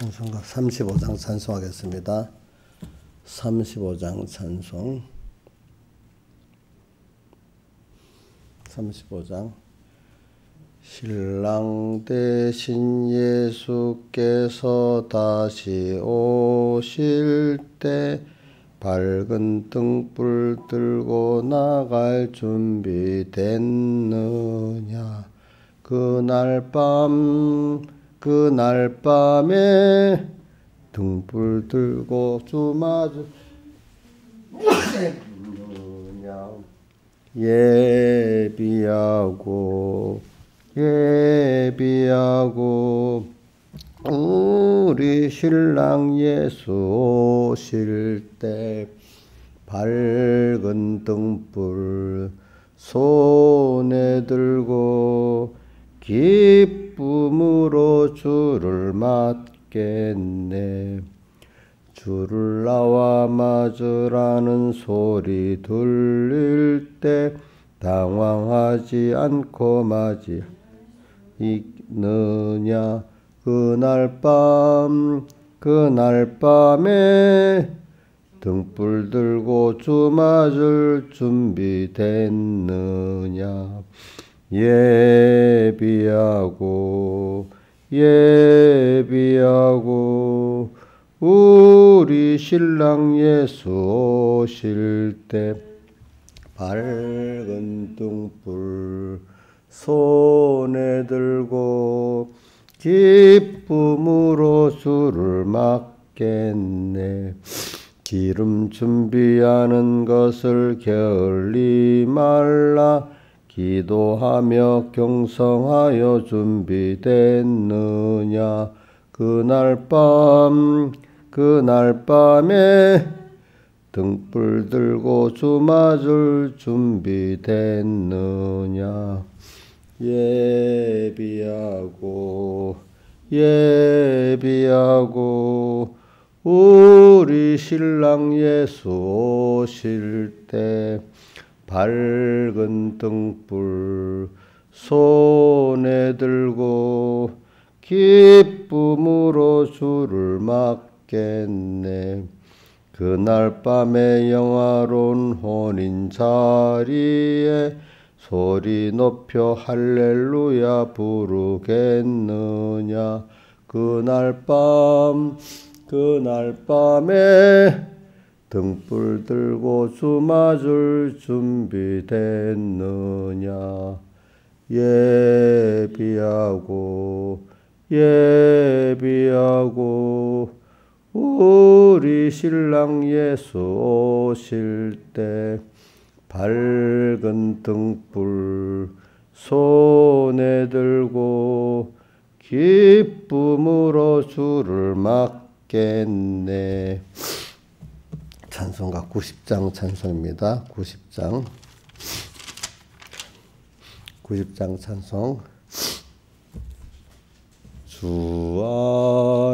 찬송가 35장 찬송하겠습니다. 35장 찬송 35장 신랑 되신 예수께서 다시 오실 때 밝은 등불 들고 나갈 준비 됐느냐. 그날 밤에 등불 들고 주 마주 예비하고 우리 신랑 예수 오실 때 밝은 등불 손에 들고 기쁨으로 주를 맞겠네. 주를 나와 맞으라는 소리 들릴 때 당황하지 않고 맞이느냐. 그날 밤에 등불 들고 주 맞을 준비 됐느냐. 예비하고 우리 신랑 예수 오실 때 밝은 등불 손에 들고 기쁨으로 주를 맞겠네. 기름 준비하는 것을 게을리 말라. 기도하며 경성하여 준비됐느냐. 그날 밤에 등불 들고 주 맞을 준비됐느냐. 예비하고 우리 신랑 예수 오실 때 밝은 등불 손에 들고 기쁨으로 주를 맞겠네. 그날 밤에 영화로운 혼인 자리에 소리 높여 할렐루야 부르겠느냐. 그날 밤에 등불 들고 주 맞을 준비됐느냐. 예비하고 우리 신랑 예수 오실 때 밝은 등불 손에 들고 기쁨으로 주를 맞겠네. 찬송가 90장 찬송입니다. 90장 찬송. 주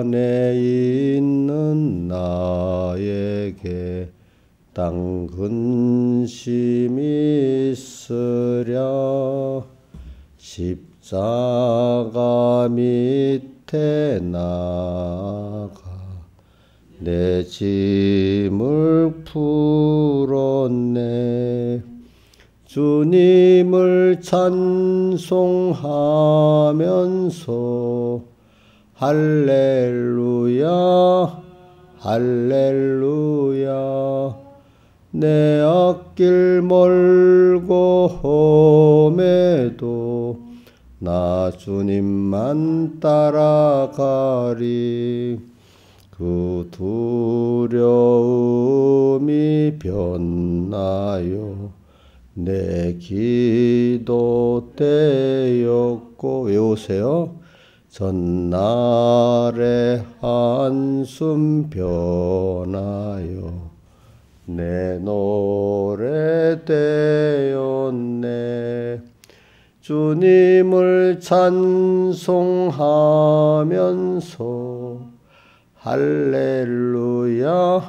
안에 있는 나에게 땅 근심이 있으랴. 십자가 밑에 나가 내 짐을 풀었네. 주님을 찬송하면서 할렐루야 내 앞길 멀고 험해도 나 주님만 따라가리. 그 두려움이 변하여 내 기도 때였고. 외우세요. 전날의 한숨 변하여 내 노래 되었네. 주님을 찬송하면서 할렐루야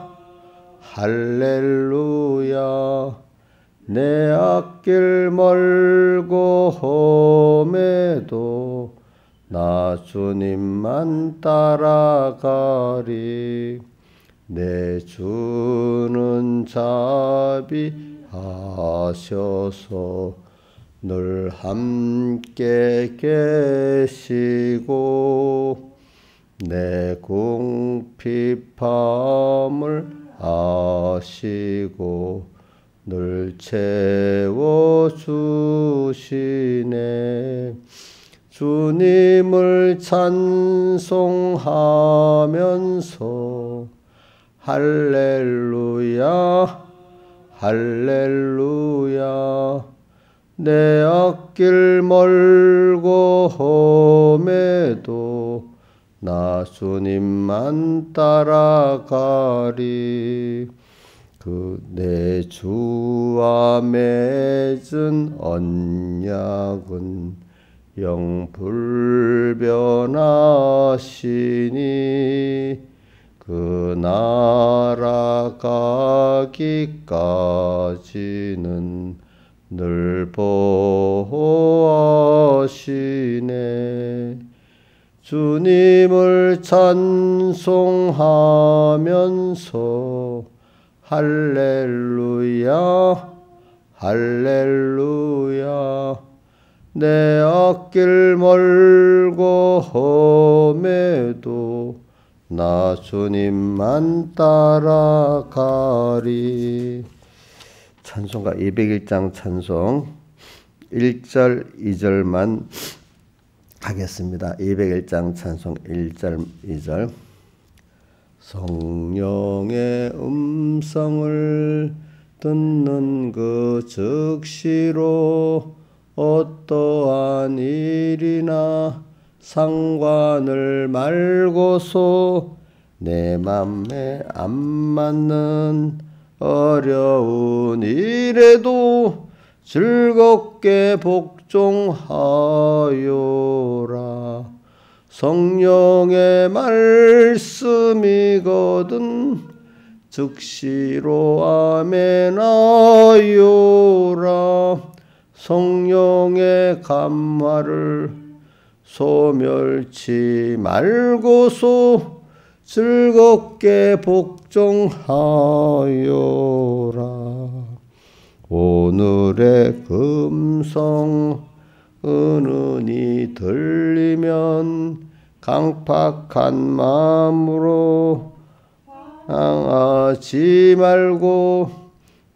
내 앞길 멀고 험해도 나 주님만 따라가리. 내 주는 자비하셔서 늘 함께 계시고 내 궁핍함을 아시고 늘 채워주시네. 주님을 찬송하면서 할렐루야 할렐루야. 내 앞길 멀고 험해도 나 주님만 따라가리. 그 내 주와 맺은 언약은 영 불변하시니 그 나라 가기까지는 늘 보호하시네. 주님을 찬송하면서 할렐루야 할렐루야. 내 앞길 멀고 험해도 나 주님만 따라가리. 찬송가 201장 찬송 1절 2절만 하겠습니다. 201장 찬송 1절 2절. 성령의 음성을 듣는 그 즉시로 어떠한 일이나 상관을 말고서 내 맘에 안 맞는 어려운 일에도 즐겁게 복종하여라. 성령의 말씀이거든 즉시로 아멘하여라. 성령의 감화를 소멸치 말고서 즐겁게 복종하여라. 오늘의 금성 은은히 들리면 강팍한 마음으로 항하지 말고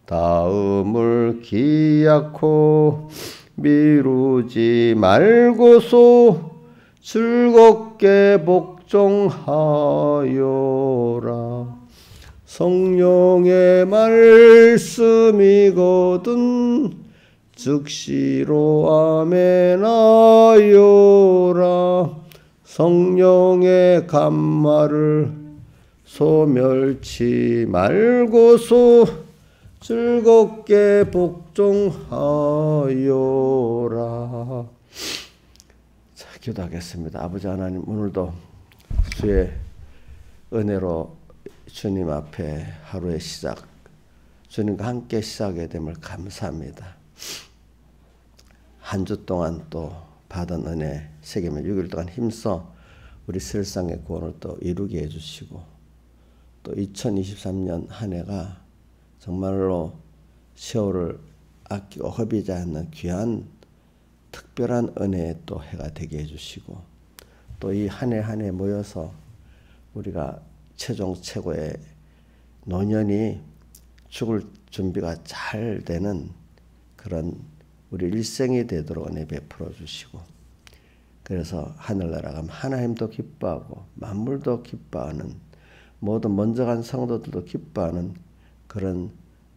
다음을 기약코 미루지 말고서 즐겁게 복종하여라. 성령의 말씀이거든 즉시로 아멘하여라. 성령의 감화를 소멸치 말고서 즐겁게 복종하여라. 자, 기도하겠습니다. 아버지 하나님, 오늘도 주의 은혜로 주님 앞에 하루의 시작, 주님과 함께 시작하게 됨을 감사합니다. 한 주 동안 또 받은 은혜 새기며 6일 동안 힘써 우리 세상의 구원을 또 이루게 해주시고, 또 2023년 한 해가 정말로 세월을 아끼고 허비지 않는 귀한 특별한 은혜의 또 해가 되게 해주시고, 또 이 한 해 한 해 모여서 우리가 최종 최고의 노년이 죽을 준비가 잘 되는 그런 우리 일생이 되도록 은혜 베풀어 주시고, 그래서 하늘나라가 하나님도 기뻐하고 만물도 기뻐하는, 모든 먼저 간 성도들도 기뻐하는 그런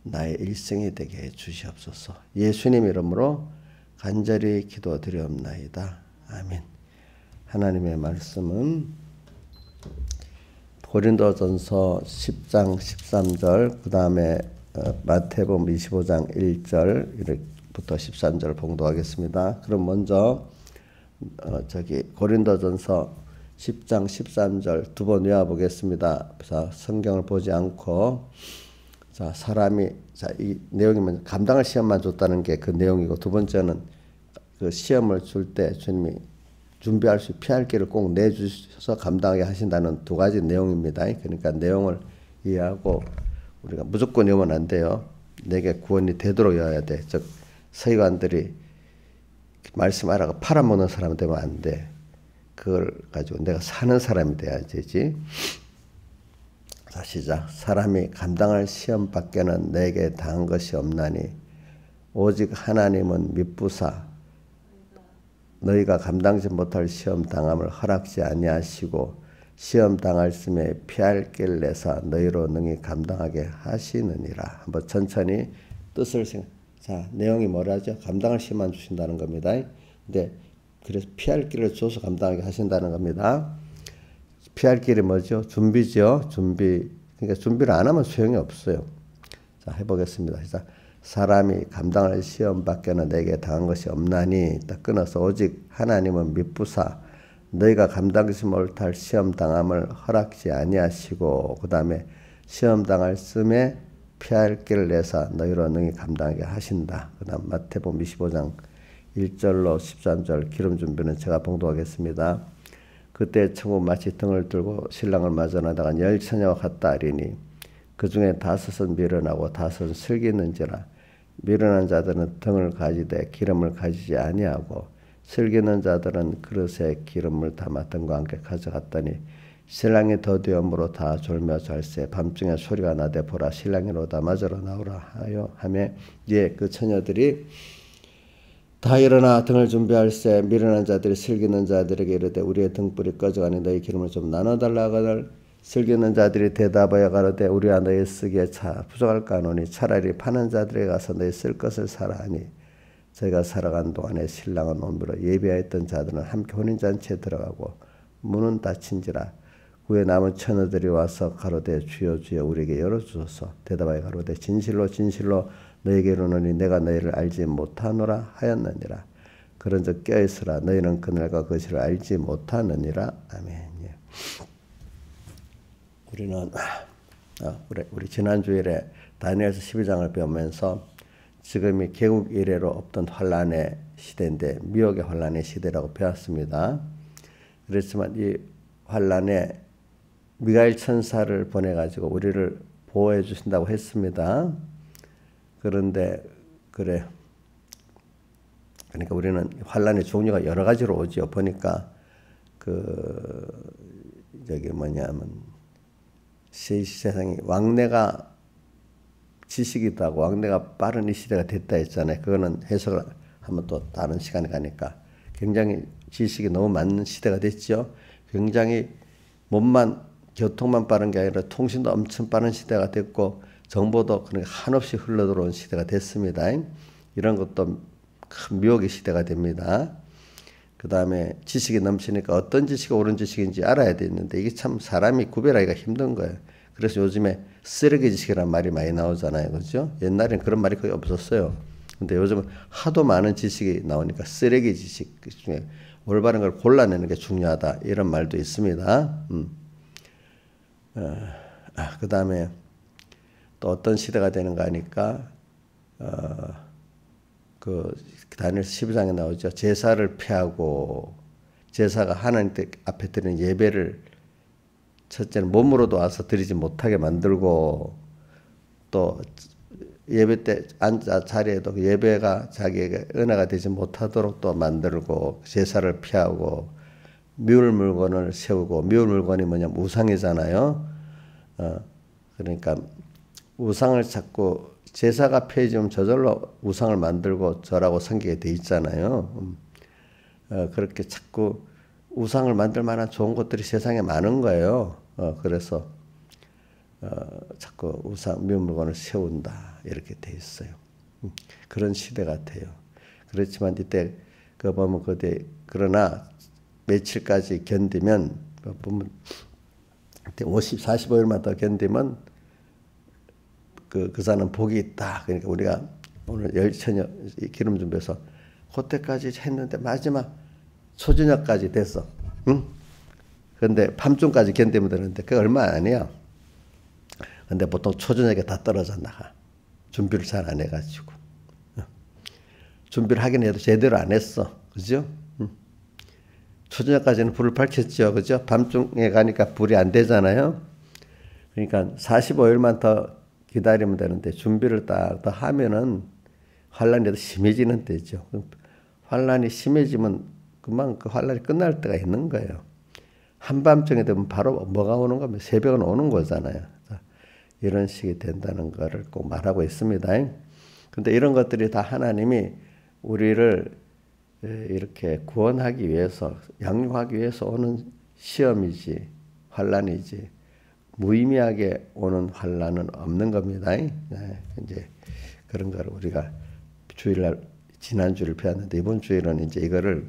나의 일생이 되게 해 주시옵소서. 예수님 이름으로 간절히 기도드리옵나이다. 아멘. 하나님의 말씀은 고린도전서 10장 13절, 그 다음에 마태복음 25장 1절부터 13절 봉독하겠습니다. 그럼 먼저 고린도전서 10장 13절 두 번 외워보겠습니다. 자, 성경을 보지 않고, 자, 사람이, 자, 이 내용이면 감당할 시험만 줬다는 게 그 내용이고, 두 번째는 그 시험을 줄 때 주님이 준비할 수 피할 길을 꼭 내주셔서 감당하게 하신다는 두 가지 내용입니다. 그러니까 내용을 이해하고 우리가 무조건 외우면 안 돼요. 내게 구원이 되도록 외워야 돼. 즉 서기관들이 말씀 알아가 팔아먹는 사람 되면 안 돼. 그걸 가지고 내가 사는 사람이 돼야 되지. 자, 시작. 사람이 감당할 시험 밖에는 내게 당한 것이 없나니 오직 하나님은 미쁘사 너희가 감당지 못할 시험 당함을 허락지 아니하시고 시험 당할씀에 피할 길 내사 너희로 능히 감당하게 하시느니라. 한번 천천히 뜻을 자, 내용이 뭐라죠? 감당할 시험만 주신다는 겁니다. 근데 그래서 피할 길을 줘서 감당하게 하신다는 겁니다. 피할 길이 뭐죠? 준비죠. 준비. 그러니까 준비를 안 하면 소용이 없어요. 자, 해보겠습니다. 시작. 사람이 감당할 시험 밖에는 내게 당한 것이 없나니 딱 끊어서 오직 하나님은 미쁘사 너희가 감당치 못할 시험 당함을 허락지 아니하시고 그 다음에 시험 당할 씀에 피할 길을 내사 너희로 능히 감당하게 하신다. 그 다음 마태복음 25장 1절로 13절 기름 준비는 제가 봉독하겠습니다. 그때 천국 마치 등을 들고 신랑을 맞아나다가 10처녀와 같다 하리니 그 중에 5은 미련하고 5은 슬기는지라. 미련한 자들은 등을 가지되 기름을 가지지 아니하고 슬기는 자들은 그릇에 기름을 담아 등과 함께 가져갔더니 신랑이 더디음으로 다 졸며 잘세 밤중에 소리가 나되 보라 신랑이로다 맞으러 나오라 하여 하며 이에 그 처녀들이 다 일어나 등을 준비할세 미련한 자들이 슬기는 자들에게 이르되 우리의 등불이 꺼져가니 너희 기름을 좀 나눠달라 하거늘 슬기는 자들이 대답하여 가로되 우리와 너희 쓰기에 부족할까 하노니 차라리 파는 자들에게 가서 너희 쓸 것을 사라 하니 저희가 살아간 동안에 신랑은 온비로 예비하였던 자들은 함께 혼인잔치에 들어가고 문은 닫힌지라. 후에 남은 처녀들이 와서 가로되 주여 주여 우리에게 열어주소서. 대답하여 가로되 진실로 진실로 너희에게 이르노니 내가 너희를 알지 못하노라 하였느니라. 그런즉 깨어있으라 너희는 그날과 그 시를 알지 못하느니라. 아멘. 우리는 우리 지난 주일에 다니엘서 12장을 배우면서 지금이 개국 이래로 없던 환란의 시대인데 미혹의 환란의 시대라고 배웠습니다. 그렇지만 이 환란에 미가엘 천사를 보내가지고 우리를 보호해 주신다고 했습니다. 그런데 그러니까 우리는 환란의 종류가 여러 가지로 오죠. 보니까 저기 뭐냐면 세상이 왕래가 지식이다 하고 왕래가 빠른 이 시대가 됐다 했잖아요. 그거는 해석을 하면 또 다른 시간에 가니까 굉장히 지식이 너무 많은 시대가 됐죠. 굉장히 교통만 빠른 게 아니라 통신도 엄청 빠른 시대가 됐고 정보도 그러니까 한없이 흘러들어온 시대가 됐습니다. 이런 것도 큰 미혹의 시대가 됩니다. 그 다음에 지식이 넘치니까 어떤 지식이 옳은 지식인지 알아야 되는데 이게 참 사람이 구별하기가 힘든 거예요. 그래서 요즘에 쓰레기 지식이라는 말이 많이 나오잖아요. 그렇죠? 옛날에는 그런 말이 거의 없었어요. 근데 요즘은 하도 많은 지식이 나오니까 쓰레기 지식 중에 올바른 걸 골라내는 게 중요하다. 이런 말도 있습니다. 그 다음에 또 어떤 시대가 되는가 하니까 그 다니엘서 12장에 나오죠. 제사를 피하고 제사가 하나님 앞에 드리는 예배를 첫째는 몸으로도 와서 드리지 못하게 만들고 또 예배 때 앉아 자리에도 예배가 자기에게 은혜가 되지 못하도록 또 만들고 제사를 피하고 미울 물건을 세우고 미울 물건이 뭐냐면 우상이잖아요. 그러니까 우상을 자꾸 제사가 폐해지면 저절로 우상을 만들고 절하고 섬기게 돼 있잖아요. 그렇게 자꾸 우상을 만들 만한 좋은 것들이 세상에 많은 거예요. 그래서 자꾸 미운 물건을 세운다 이렇게 돼 있어요. 그런 시대 같아요. 그렇지만 이때 보면 그러나 며칠까지 견디면 보면 45일만 더 견디면 그 사는 복이 있다. 그러니까 우리가 오늘 10처녀 기름 준비해서 그때까지 했는데 마지막 초저녁까지 됐어. 응? 근데 밤중까지 견디면 되는데 그게 얼마 아니야. 근데 보통 초저녁에 다 떨어져 나가. 준비를 잘 안 해가지고. 준비를 하긴 해도 제대로 안 했어. 그죠? 초저녁까지는 불을 밝혔죠. 그죠? 밤중에 가니까 불이 안 되잖아요. 그러니까 45일만 더 기다리면 되는데 준비를 딱 더 하면은 환란이 더 심해지는 때죠. 환란이 심해지면 금방 그 환란이 끝날 때가 있는 거예요. 한밤중에 되면 바로 뭐가 오는 거면 새벽은 오는 거잖아요. 이런 식이 된다는 거를 꼭 말하고 있습니다. 근데 이런 것들이 다 하나님이 우리를 이렇게 구원하기 위해서, 양육하기 위해서 오는 시험이지, 환란이지, 무의미하게 오는 환란은 없는 겁니다. 이제 그런 거를 우리가 주일날, 지난주를 배웠는데, 이번 주일은 이제 이거를,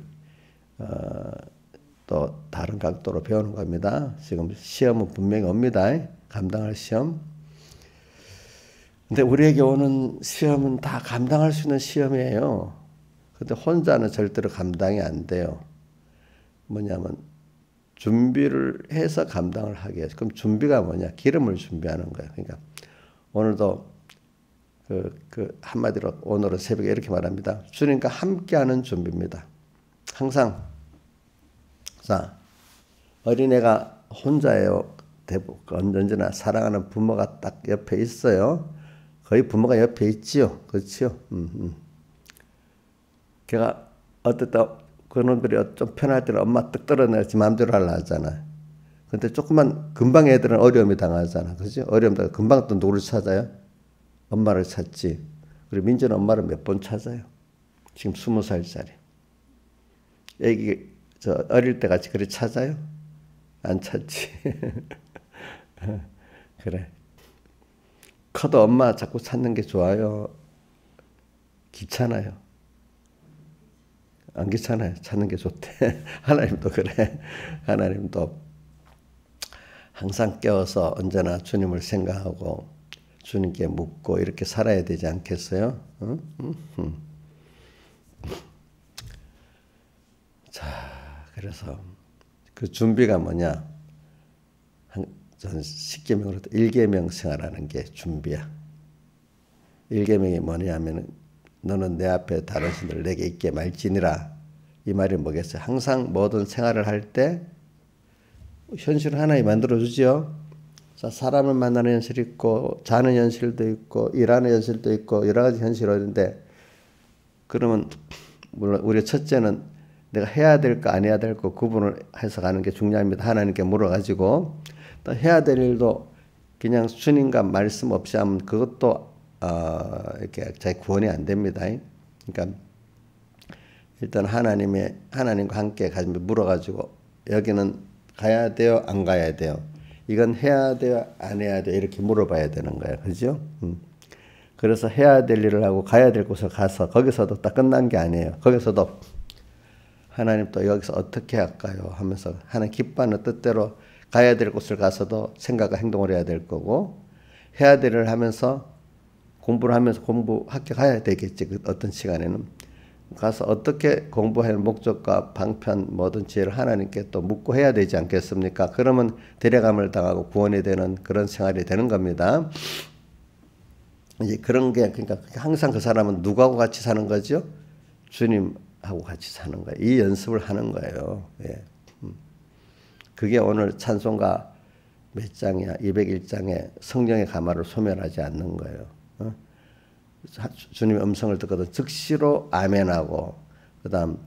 또 다른 각도로 배우는 겁니다. 지금 시험은 분명히 옵니다. 감당할 시험. 근데 우리에게 오는 시험은 다 감당할 수 있는 시험이에요. 근데 혼자는 절대로 감당이 안 돼요. 뭐냐면 준비를 해서 감당을 하게 해요. 그럼 준비가 뭐냐? 기름을 준비하는 거예요. 그러니까 오늘도 한마디로 오늘은 새벽에 이렇게 말합니다. 주님과 함께하는 준비입니다. 항상. 자, 어린애가 혼자예요. 언제나 사랑하는 부모가 딱 옆에 있어요. 거의 부모가 옆에 있지요. 그렇지요. 걔가 어쨌든 그놈들이 좀 편할 때는 엄마 뜩 떨어내지 마음대로 하려 하잖아. 근데 조금만 금방 애들은 어려움이 당하잖아. 그죠? 어려움 당하 금방 또 누구를 찾아요? 엄마를 찾지. 그리고 민재는 엄마를 몇 번 찾아요. 지금 20살짜리. 애기 저 어릴 때 같이 그래 찾아요? 안 찾지. 그래. 커도 엄마 자꾸 찾는 게 좋아요? 귀찮아요? 안 귀찮아요? 찾는 게 좋대. 하나님도 그래. 하나님도 항상 깨워서 언제나 주님을 생각하고 주님께 묻고 이렇게 살아야 되지 않겠어요? 자, 그래서 그 준비가 뭐냐? 저는 십계명으로 일계명 생활하는 게 준비야. 일계명이 뭐냐면은 너는 내 앞에 다른 신들을 내게 있게 말지니라. 이 말이 뭐겠어요? 항상 모든 생활을 할 때 현실을 하나님 만들어주죠. 자, 사람을 만나는 현실이 있고 자는 현실도 있고 일하는 현실도 있고 여러 가지 현실이 있는데 그러면 물론 우리 첫째는 내가 해야 될 거 안 해야 될 거 구분을 해서 가는 게 중요합니다. 하나님께 물어가지고 또 해야 될 일도 그냥 주님과 말씀 없이 하면 그것도 이렇게 잘 구원이 안 됩니다. 그러니까 일단 하나님과 함께 가지고 물어가지고 여기는 가야 돼요, 안 가야 돼요. 이건 해야 돼요, 안 해야 돼요. 이렇게 물어봐야 되는 거예요, 그죠? 그래서 해야 될 일을 하고 가야 될 곳을 가서 거기서도 딱 끝난 게 아니에요. 거기서도 하나님 또 여기서 어떻게 할까요? 하면서 하나님 기뻐하는 뜻대로 가야 될 곳을 가서도 생각과 행동을 해야 될 거고 해야 될 일을 하면서 공부를 하면서 학교 가야 되겠지. 그 어떤 시간에는 가서 어떻게 공부할 목적과 방편 모든 지혜를 하나님께 또 묻고 해야 되지 않겠습니까? 그러면 데려감을 당하고 구원이 되는 그런 생활이 되는 겁니다. 이제 그런 게 그러니까 항상 그 사람은 누구하고 같이 사는 거죠? 주님하고 같이 사는 거예요. 이 연습을 하는 거예요. 예. 그게 오늘 찬송가 몇 장이야? 201장에 성령의 가마를 소멸하지 않는 거예요. 주님의 음성을 듣거든 즉시로 아멘하고 그다음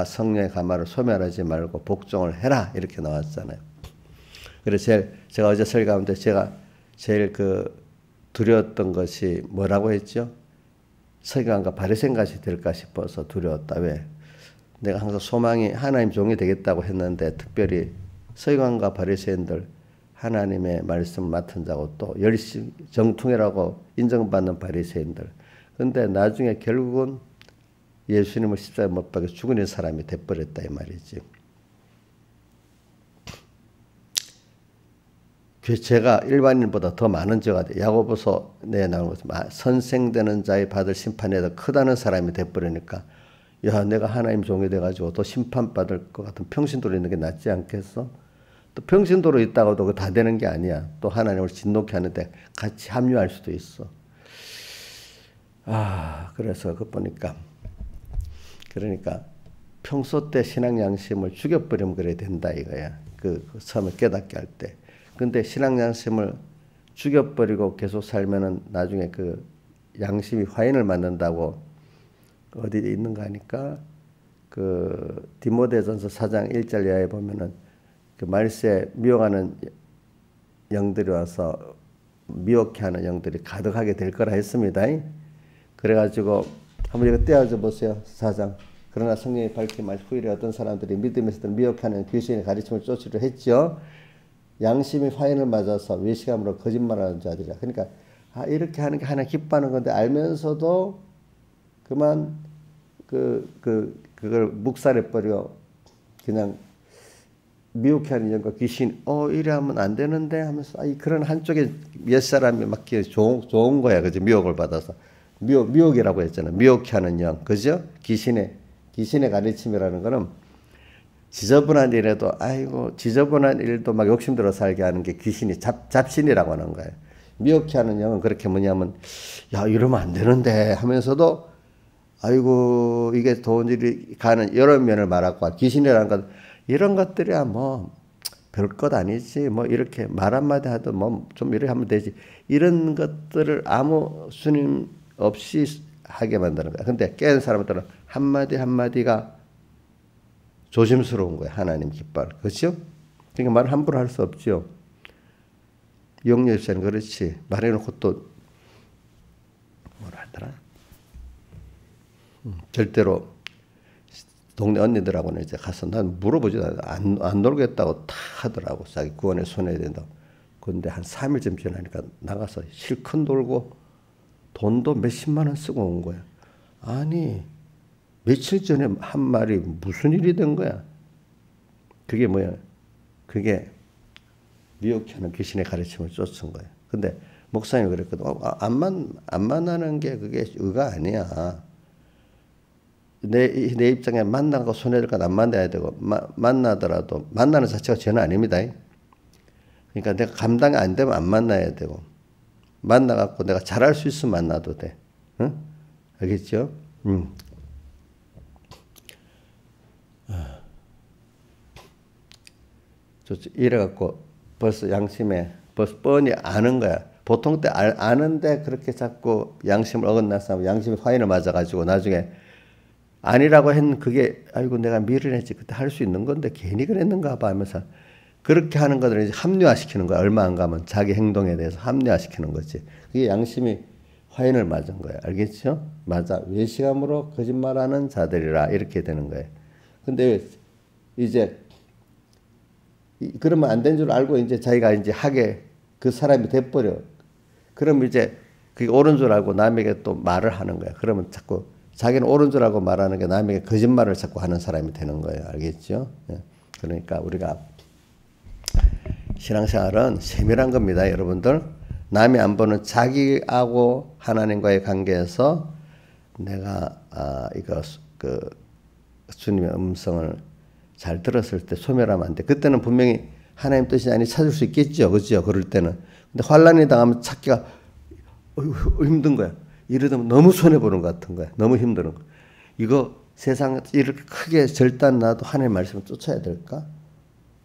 성령의 가마를 소멸하지 말고 복종을 해라 이렇게 나왔잖아요. 그래서 제가 어제 설교 가운데 제가 제일 두려웠던 것이 뭐라고 했죠? 서기관과 바리새인같이 될까 싶어서 두려웠다. 왜? 내가 항상 소망이 하나님 종이 되겠다고 했는데 특별히 서기관과 바리새인들 하나님의 말씀을 맡은 자고 또 열심히 정통이라고 인정받는 바리새인들. 그런데 나중에 결국은 예수님을 십자가에 못 박혀 죽은 사람이 돼버렸다 이 말이지. 죄가 일반인보다 더 많은 죄가 돼. 야고보서 내에 나오는 것은 선생되는 자의 받을 심판이 더 크다는 사람이 돼버리니까 야 내가 하나님 종이 돼가지고 또 심판받을 것 같은 평신도로 있는 게 낫지 않겠어? 또 평신도로 있다가도 그거 다 되는 게 아니야. 또 하나님을 진노케 하는데 같이 합류할 수도 있어. 그래서 보니까 그러니까 평소 때 신앙 양심을 죽여버리면 그래야 된다 이거야. 그 처음에 깨닫게 할 때. 근데 신앙 양심을 죽여버리고 계속 살면은 나중에 그 양심이 화인을 맞는다고 어디 있는가 하니까 그 디모데전서 4장 1절 이하에 보면은 그 말세 미혹하는 영들이 와서 미혹해 하는 영들이 가득하게 될 거라 했습니다. 그래가지고 한번 이거 떼어줘 보세요. 4장. 그러나 성령이 밝힌 말 후일에 어떤 사람들이 믿음에서도 미혹하는 귀신의 가르침을 쫓으려 했죠. 양심이 화인을 맞아서 외식함으로 거짓말하는 자들이라. 그러니까 이렇게 하는 게 하나 기뻐하는 건데 알면서도 그만 그걸 묵살해 버려 그냥 미혹해 하는 영과 귀신 이래 하면 안 되는데 하면서 그런 한쪽에 몇 사람이 막 좋은 거야. 그죠? 미혹을 받아서 미혹이라고 했잖아. 미혹해 하는 영. 그죠? 귀신의 가르침이라는 거는 지저분한 일에도 지저분한 일도 막 욕심들어 살게 하는 게 귀신이 잡신이라고 하는 거예요. 미혹해 하는 영은 그렇게 뭐냐면 야 이러면 안 되는데 하면서도 아이고 이게 좋은 일이 가는 여러 면을 말하고 귀신이라는 건 이런 것들이야 뭐 별것 아니지 뭐 이렇게 말 한마디 하도 뭐 좀 이렇게 하면 되지 이런 것들을 아무 수님 없이 하게 만드는 거야. 근데 깨는 사람들은 한마디 한마디가 조심스러운 거야. 하나님 깃발. 그렇죠? 그러니까 말 함부로 할 수 없죠. 영역에서는 그렇지. 말해놓고 또 뭐라 하더라? 절대로 동네 언니들하고는 이제 가서 난 물어보지 안 놀겠다고 다 하더라고. 자기 구원에 손해야 된다고. 근데 한 3일쯤 지나니까 나가서 실컷 놀고 돈도 몇십만 원 쓰고 온 거야. 아니 며칠 전에 한 말이 무슨 일이 된 거야. 그게 뭐야. 그게 미혹하는 귀신의 가르침을 쫓은 거야. 근데 목사님이 그랬거든. 안 만나는 게 그게 의가 아니야. 내 입장에 만나고 손해될 건 안 만나야 되고 만나더라도 만나는 자체가 죄는 아닙니다. 그러니까 내가 감당이 안 되면 안 만나야 되고 만나갖고 내가 잘할 수 있으면 만나도 돼. 응? 알겠죠? 이래갖고 벌써 양심에 벌써 뻔히 아는 거야. 보통 때 아는데 그렇게 자꾸 양심을 어긋나서 양심이 화인을 맞아가지고 나중에 아니라고 했는 그게 아이고 내가 미련했지 그때 할 수 있는 건데 괜히 그랬는가 봐 하면서 그렇게 하는 것들을 이제 합리화시키는 거야. 얼마 안 가면 자기 행동에 대해서 합리화시키는 거지. 그게 양심이 화인을 맞은 거야. 알겠죠? 맞아. 외식함으로 거짓말하는 자들이라 이렇게 되는 거예요. 근데 이제 그러면 안 된 줄 알고 이제 자기가 이제 하게 그 사람이 돼버려. 그럼 이제 그게 옳은 줄 알고 남에게 또 말을 하는 거야. 그러면 자꾸 자기는 옳은 줄 알고 말하는 게 남에게 거짓말을 자꾸 하는 사람이 되는 거예요. 알겠죠? 그러니까 우리가 신앙생활은 세밀한 겁니다. 여러분들. 남이 안 보는 자기하고 하나님과의 관계에서 내가 주님의 음성을 잘 들었을 때 소멸하면 안 돼. 그때는 분명히 하나님 뜻이 아니 찾을 수 있겠죠. 그죠? 그럴 때는. 근데 환란이 당하면 찾기가 힘든 거야. 이러다 너무 손해보는 것 같은 거야. 너무 힘든 거. 이거 세상 이렇게 크게 절단 나도 하나님의 말씀을 쫓아야 될까?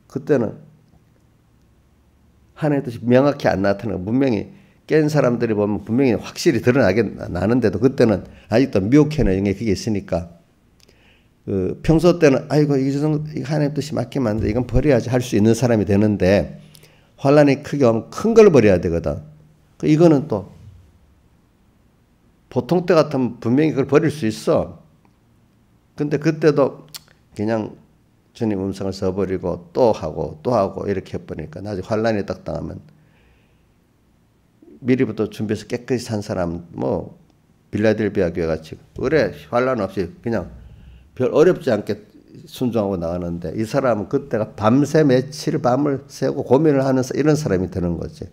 그때는 하나님의 뜻이 명확히 안 나타나고 분명히 깬 사람들이 보면 분명히 확실히 드러나게 나는데도 그때는 아직도 미혹해는 영에 그게 있으니까 평소 때는 아이고 이 하나님 뜻이 맞긴 맞는데 이건 버려야지 할 수 있는 사람이 되는데 환란이 크게 오면 큰 걸 버려야 되거든. 이거는 또 보통 때 같으면 분명히 그걸 버릴 수 있어. 근데 그때도 그냥 주님 음성을 써버리고 또 하고 이렇게 해버리니까 나중에 환란이 딱 당하면 미리부터 준비해서 깨끗이 산 사람 뭐 빌라델비아 교회 같이 그래 환란 없이 그냥 별 어렵지 않게 순종하고 나가는데 이 사람은 그때가 밤새 며칠 밤을 새고 고민을 하는 이런 사람이 되는 거지.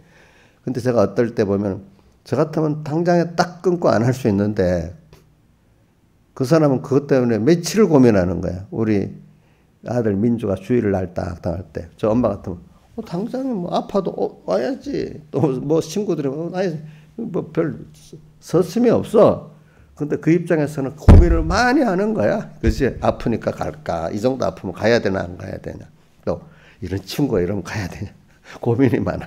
근데 제가 어떨 때 보면 저 같으면 당장에 딱 끊고 안 할 수 있는데 그 사람은 그것 때문에 며칠을 고민하는 거야. 우리 아들 민주가 주일을 날 딱 당할 때 저 엄마 같으면 당장에 뭐 아파도 와야지. 또 뭐 친구들이 와야지. 뭐 별 서슴이 없어. 근데 그 입장에서는 고민을 많이 하는 거야. 그지? 아프니까 갈까? 이 정도 아프면 가야 되나 안 가야 되냐? 또 이런 친구가 이러면 가야 되냐? 고민이 많아.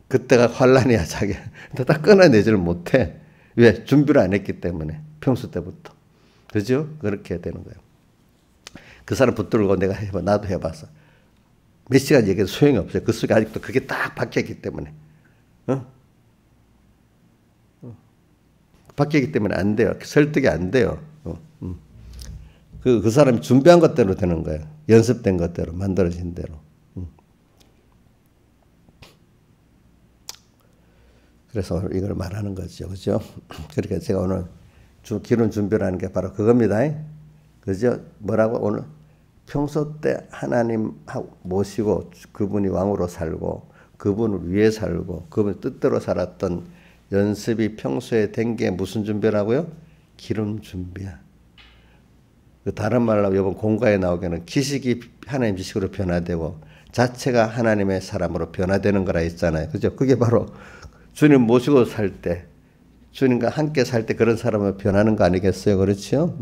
그때가 환란이야 자기. 근데 딱 끊어내지를 못해. 왜? 준비를 안 했기 때문에. 평소 때부터. 그죠? 그렇게 되는 거예요. 그 사람 붙들고 내가 해봐. 나도 해봤어. 몇 시간 얘기해도 소용이 없어요. 그 속에 아직도 그게 딱 박혀있기 때문에. 박혀있기 때문에 안 돼요. 설득이 안 돼요. 그 사람이 준비한 것대로 되는 거예요. 연습된 것대로, 만들어진 대로. 그래서 이걸 말하는 거죠. 그죠? 그러니까 제가 오늘 기름 준비라는 게 바로 그겁니다. 그죠? 뭐라고? 오늘 평소 때 하나님 모시고 그분이 왕으로 살고 그분을 위해 살고 그분 뜻대로 살았던 연습이 평소에 된 게 무슨 준비라고요? 기름 준비야. 다른 말로 이번 공과에 나오기에는 기식이 하나님 지식으로 변화되고 자체가 하나님의 사람으로 변화되는 거라 했잖아요. 그죠? 그게 바로 주님 모시고 살 때, 주님과 함께 살 때 그런 사람으로 변하는 거 아니겠어요? 그렇죠?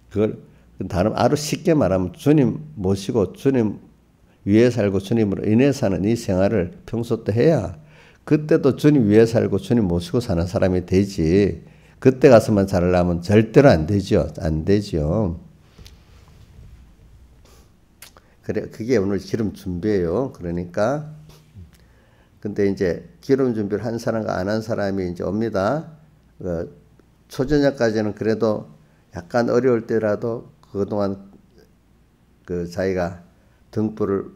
그걸 다른 아주 쉽게 말하면 주님 모시고 주님 위에 살고 주님으로 인해 사는 이 생활을 평소 때 해야 그때도 주님 위에 살고 주님 모시고 사는 사람이 되지. 그때 가서만 잘하려면 절대로 안 되죠. 안 되죠. 그래, 그게 오늘 기름 준비예요. 그러니까 근데 이제 기름 준비를 한 사람과 안 한 사람이 이제 옵니다. 초저녁까지는 그래도 약간 어려울 때라도 그동안 자기가 등불을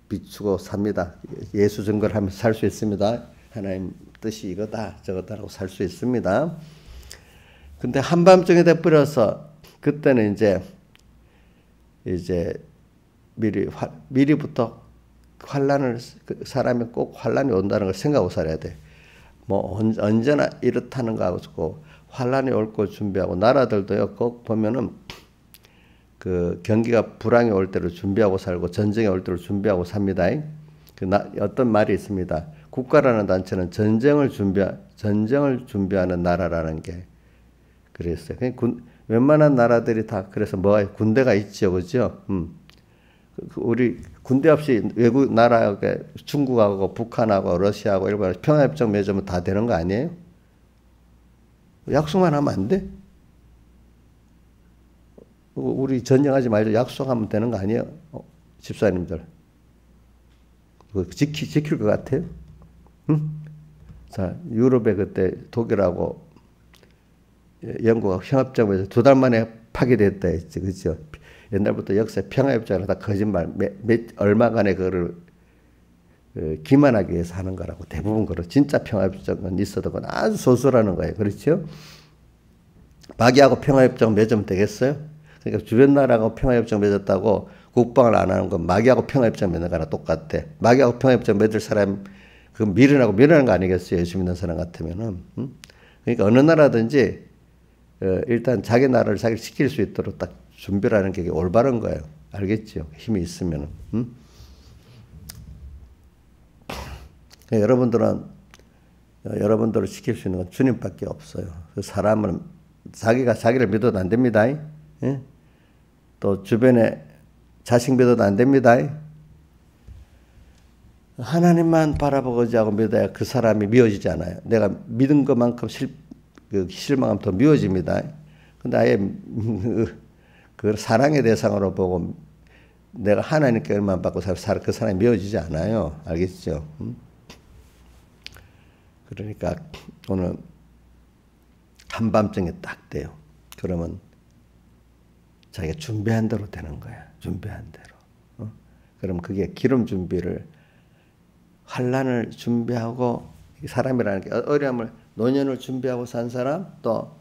비추고 삽니다. 예수 증거를 하면서 살 수 있습니다. 하나님 뜻이 이거다 저거다라고 살 수 있습니다. 근데 한밤중에 돼버려서 그때는 이제 미리부터 환란을 사람이 꼭 환란이 온다는 걸 생각하고 살아야 돼. 뭐 언제나 이렇다는 거 하고 환란이 올 걸 준비하고 나라들도요. 꼭 보면은 그 경기가 불황이 올 때를 준비하고 살고 전쟁이 올 때를 준비하고 삽니다. 어떤 말이 있습니다. 국가라는 단체는 전쟁을 준비하는 나라라는 게 그랬어요. 웬만한 나라들이 다 그래서 뭐가 군대가 있죠, 그죠? 우리 군대 없이 외국 나라에 중국하고 북한하고 러시아하고 일본 평화협정 맺으면 다 되는 거 아니에요? 약속만 하면 안 돼? 우리 전쟁하지 말자 약속하면 되는 거 아니에요? 집사님들. 지킬 것 같아요? 응? 자, 유럽에 그때 독일하고 영국하고 평화협정에서 2달 만에 파기됐다 했지, 그죠? 옛날부터 역사에 평화협정은 다 거짓말, 얼마간의 그거를 기만하기 위해서 하는 거라고 대부분 그렇고 진짜 평화협정은 있어도 그건 아주 소수라는 거예요. 그렇죠? 마귀하고 평화협정 맺으면 되겠어요? 그러니까 주변 나라하고 평화협정 맺었다고 국방을 안 하는 건 마귀하고 평화협정 맺는 거랑 똑같아. 마귀하고 평화협정 맺을 사람 그 미련하는 거 아니겠어요? 예수 믿는 사람 같으면은. 그러니까 어느 나라든지 일단 자기 나라를 자기 지킬 수 있도록 딱 준비라는 게 올바른 거예요. 알겠죠? 힘이 있으면은. 여러분들을 지킬 수 있는 건 주님밖에 없어요. 그 사람은 자기가 자기를 믿어도 안 됩니다. 예? 또 주변에 자식 믿어도 안 됩니다. 하나님만 바라보고자 하고 믿어야 그 사람이 미워지지 않아요. 내가 믿은 것만큼 실망하면 더 미워집니다. 근데 아예 그 사랑의 대상으로 보고 내가 하나님께 얼마만 받고 그 사람이 미워지지 않아요. 알겠죠? 그러니까 오늘 한밤중에 딱 돼요. 그러면 자기가 준비한 대로 되는 거야. 준비한 대로. 그럼 그게 기름 준비를 환란을 준비하고 사람이라는 게 어려움을 노년을 준비하고 산 사람 또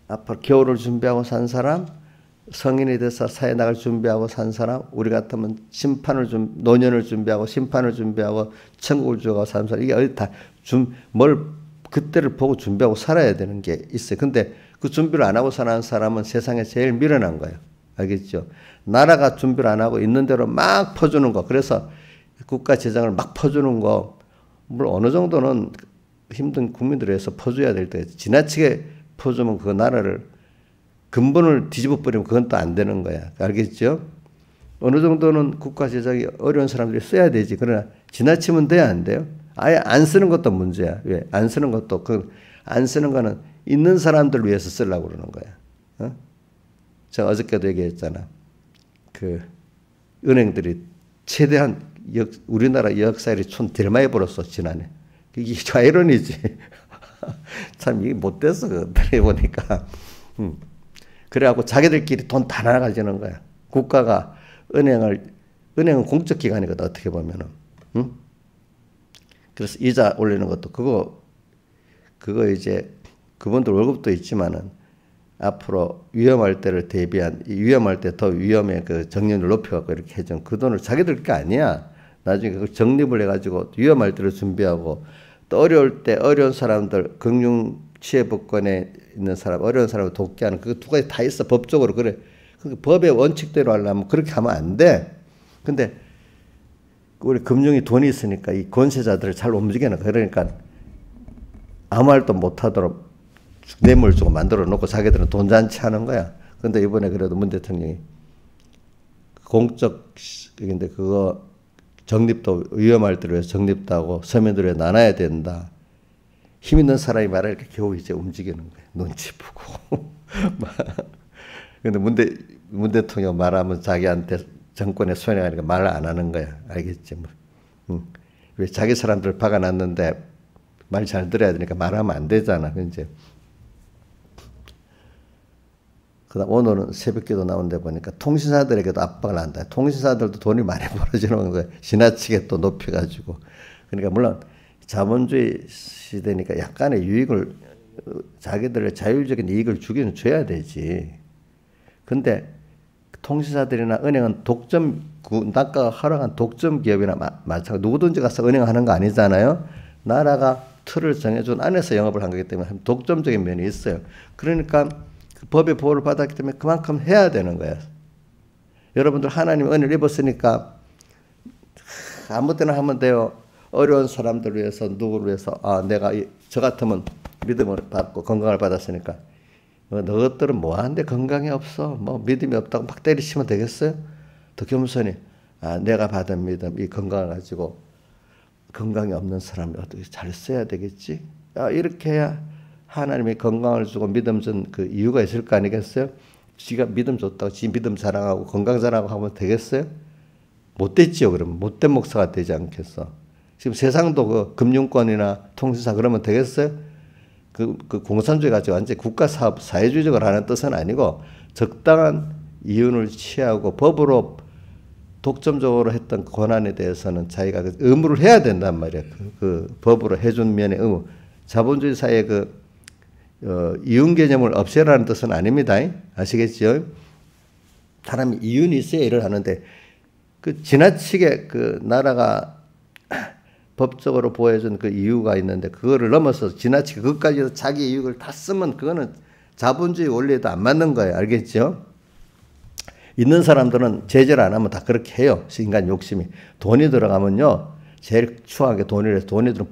앞으로 겨울을 준비하고 산 사람 성인이 돼서 사회 나갈 준비하고 산 사람 우리 같으면 노년을 준비하고 심판을 준비하고 천국을 주고 산 사람 이게 어디 다 뭘 그때를 보고 준비하고 살아야 되는 게 있어요. 근데 그 준비를 안 하고 사는 사람은 세상에 제일 미련한 거예요. 알겠죠? 나라가 준비를 안 하고 있는 대로 막 퍼주는 거. 그래서 국가 재정을 막 퍼주는 거. 물론 어느 정도는 힘든 국민들을 위해서 퍼줘야 될 때 지나치게 퍼주면 그 나라를 근본을 뒤집어 버리면 그건 또 안 되는 거야. 알겠죠? 어느 정도는 국가 재정이 어려운 사람들이 써야 되지. 그러나 지나치면 돼야 안 돼요? 아예 안 쓰는 것도 문제야. 왜? 안 쓰는 것도 안 쓰는 거는 있는 사람들 위해서 쓰려고 그러는 거야. 어? 제가 어저께도 얘기했잖아. 그 은행들이 최대한 우리나라 역사에 촌 제일 많이 벌었어 지난해. 이게 좌이론이지. 참 이게 못됐어 그들이 보니까. 그래갖고 자기들끼리 돈 다 나눠가지는 거야. 국가가 은행은 공적 기관이거든 어떻게 보면은. 응? 그래서 이자 올리는 것도 그거 이제 그분들 월급도 있지만은 앞으로 위험할 때를 대비한 위험할 때 더 위험의 그 적립률 높여갖고 이렇게 해준 그 돈을 자기들 게 아니야. 나중에 그걸 적립을 해가지고 위험할 때를 준비하고 또 어려울 때 어려운 사람들 금융 취해복권에 있는 사람 어려운 사람을 돕게 하는 그 두 가지 다 있어 법적으로. 그래 그 법의 원칙대로 하려면 그렇게 하면 안 돼. 근데 우리 금융이 돈이 있으니까 이 권세자들을 잘 움직이는 거야. 그러니까 아무 말도 못하도록 뇌물 주고 만들어 놓고 자기들은 돈잔치 하는 거야. 근데 이번에 그래도 문 대통령이 공적 근데 그거 적립도 위험할 때로 해서 적립도 하고 서민들에 나눠야 된다. 힘 있는 사람이 말하니까 겨우 이제 움직이는 거야. 눈치 보고. 근데 문 대통령 말하면 자기한테 정권에 손해가니까 말 안 하는 거야. 알겠지? 왜 자기 사람들 박아놨는데 말 잘 들어야 되니까 말하면 안 되잖아. 이제. 그다음 오늘은 새벽기도 나온데 보니까 통신사들에게도 압박을 한다. 통신사들도 돈이 많이 벌어지는 거예요. 지나치게 또 높여가지고. 그러니까 물론 자본주의 시대니까 약간의 유익을 자기들의 자율적인 이익을 주기는 줘야 되지. 근데 통신사들이나 은행은 단가가 하락한 독점 기업이나 마찬가지. 누구든지 가서 은행하는 거 아니잖아요. 나라가 틀을 정해준 안에서 영업을 한 거기 때문에 독점적인 면이 있어요. 그러니까 그 법의 보호를 받았기 때문에 그만큼 해야 되는 거야. 여러분들 하나님 은혜를 입었으니까 아무 때나 하면 돼요. 어려운 사람들 위해서 누구를 위해서 내가 저 같으면 믿음을 받고 건강을 받았으니까 너것들은 뭐하는데 건강이 없어 뭐 믿음이 없다고 막 때리치면 되겠어요? 더 겸손히 내가 받은 믿음 이 건강을 가지고 건강이 없는 사람을 어떻게 잘 써야 되겠지? 이렇게 해야 하나님이 건강을 주고 믿음 준 그 이유가 있을 거 아니겠어요? 지가 믿음 줬다고 지 믿음 자랑하고 건강 자랑하고 하면 되겠어요? 못 됐지요. 그러면 못된 목사가 되지 않겠어? 지금 세상도 그 금융권이나 통신사 그러면 되겠어요? 그 공산주의 가지고 완전히 국가 사업 사회주의적으로 하는 뜻은 아니고 적당한 이윤을 취하고 법으로 독점적으로 했던 권한에 대해서는 자기가 의무를 해야 된단 말이야. 그 법으로 해준 면의 의무. 자본주의 사회의 이윤 개념을 없애라는 뜻은 아닙니다. 아시겠죠? 사람이 이윤이 있어야 일을 하는데 그 지나치게 그 나라가 법적으로 보호해준 그 이유가 있는데 그거를 넘어서 지나치게 그것까지 자기 이익을 다 쓰면 그거는 자본주의 원리에도 안 맞는 거예요. 알겠죠? 있는 사람들은 제재를 안 하면 다 그렇게 해요. 인간 욕심이. 돈이 들어가면요. 제일 추하게 돈이 들은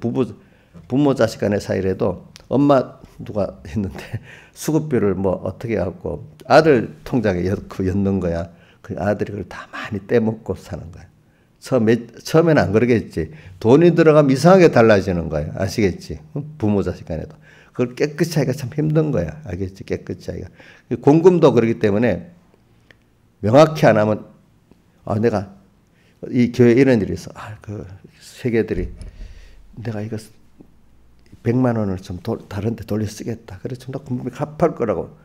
부모 자식 간의 사이라도 엄마 누가 했는데 수급비를 뭐 어떻게 해갖고 아들 통장에 넣는 거야. 그 아들이 그걸 다 많이 떼먹고 사는 거야. 처음에는 안 그러겠지. 돈이 들어가면 이상하게 달라지는 거야. 아시겠지? 부모 자식 간에도. 그걸 깨끗이 하기가 참 힘든 거야. 알겠지? 깨끗이 하기가. 공금도 그렇기 때문에 명확히 안 하면 내가 이 교회에 이런 일이 있어. 그 세계들이 내가 이거 100만 원을 좀 다른 데 돌려 쓰겠다. 그래 좀 더 분명히 갚을 거라고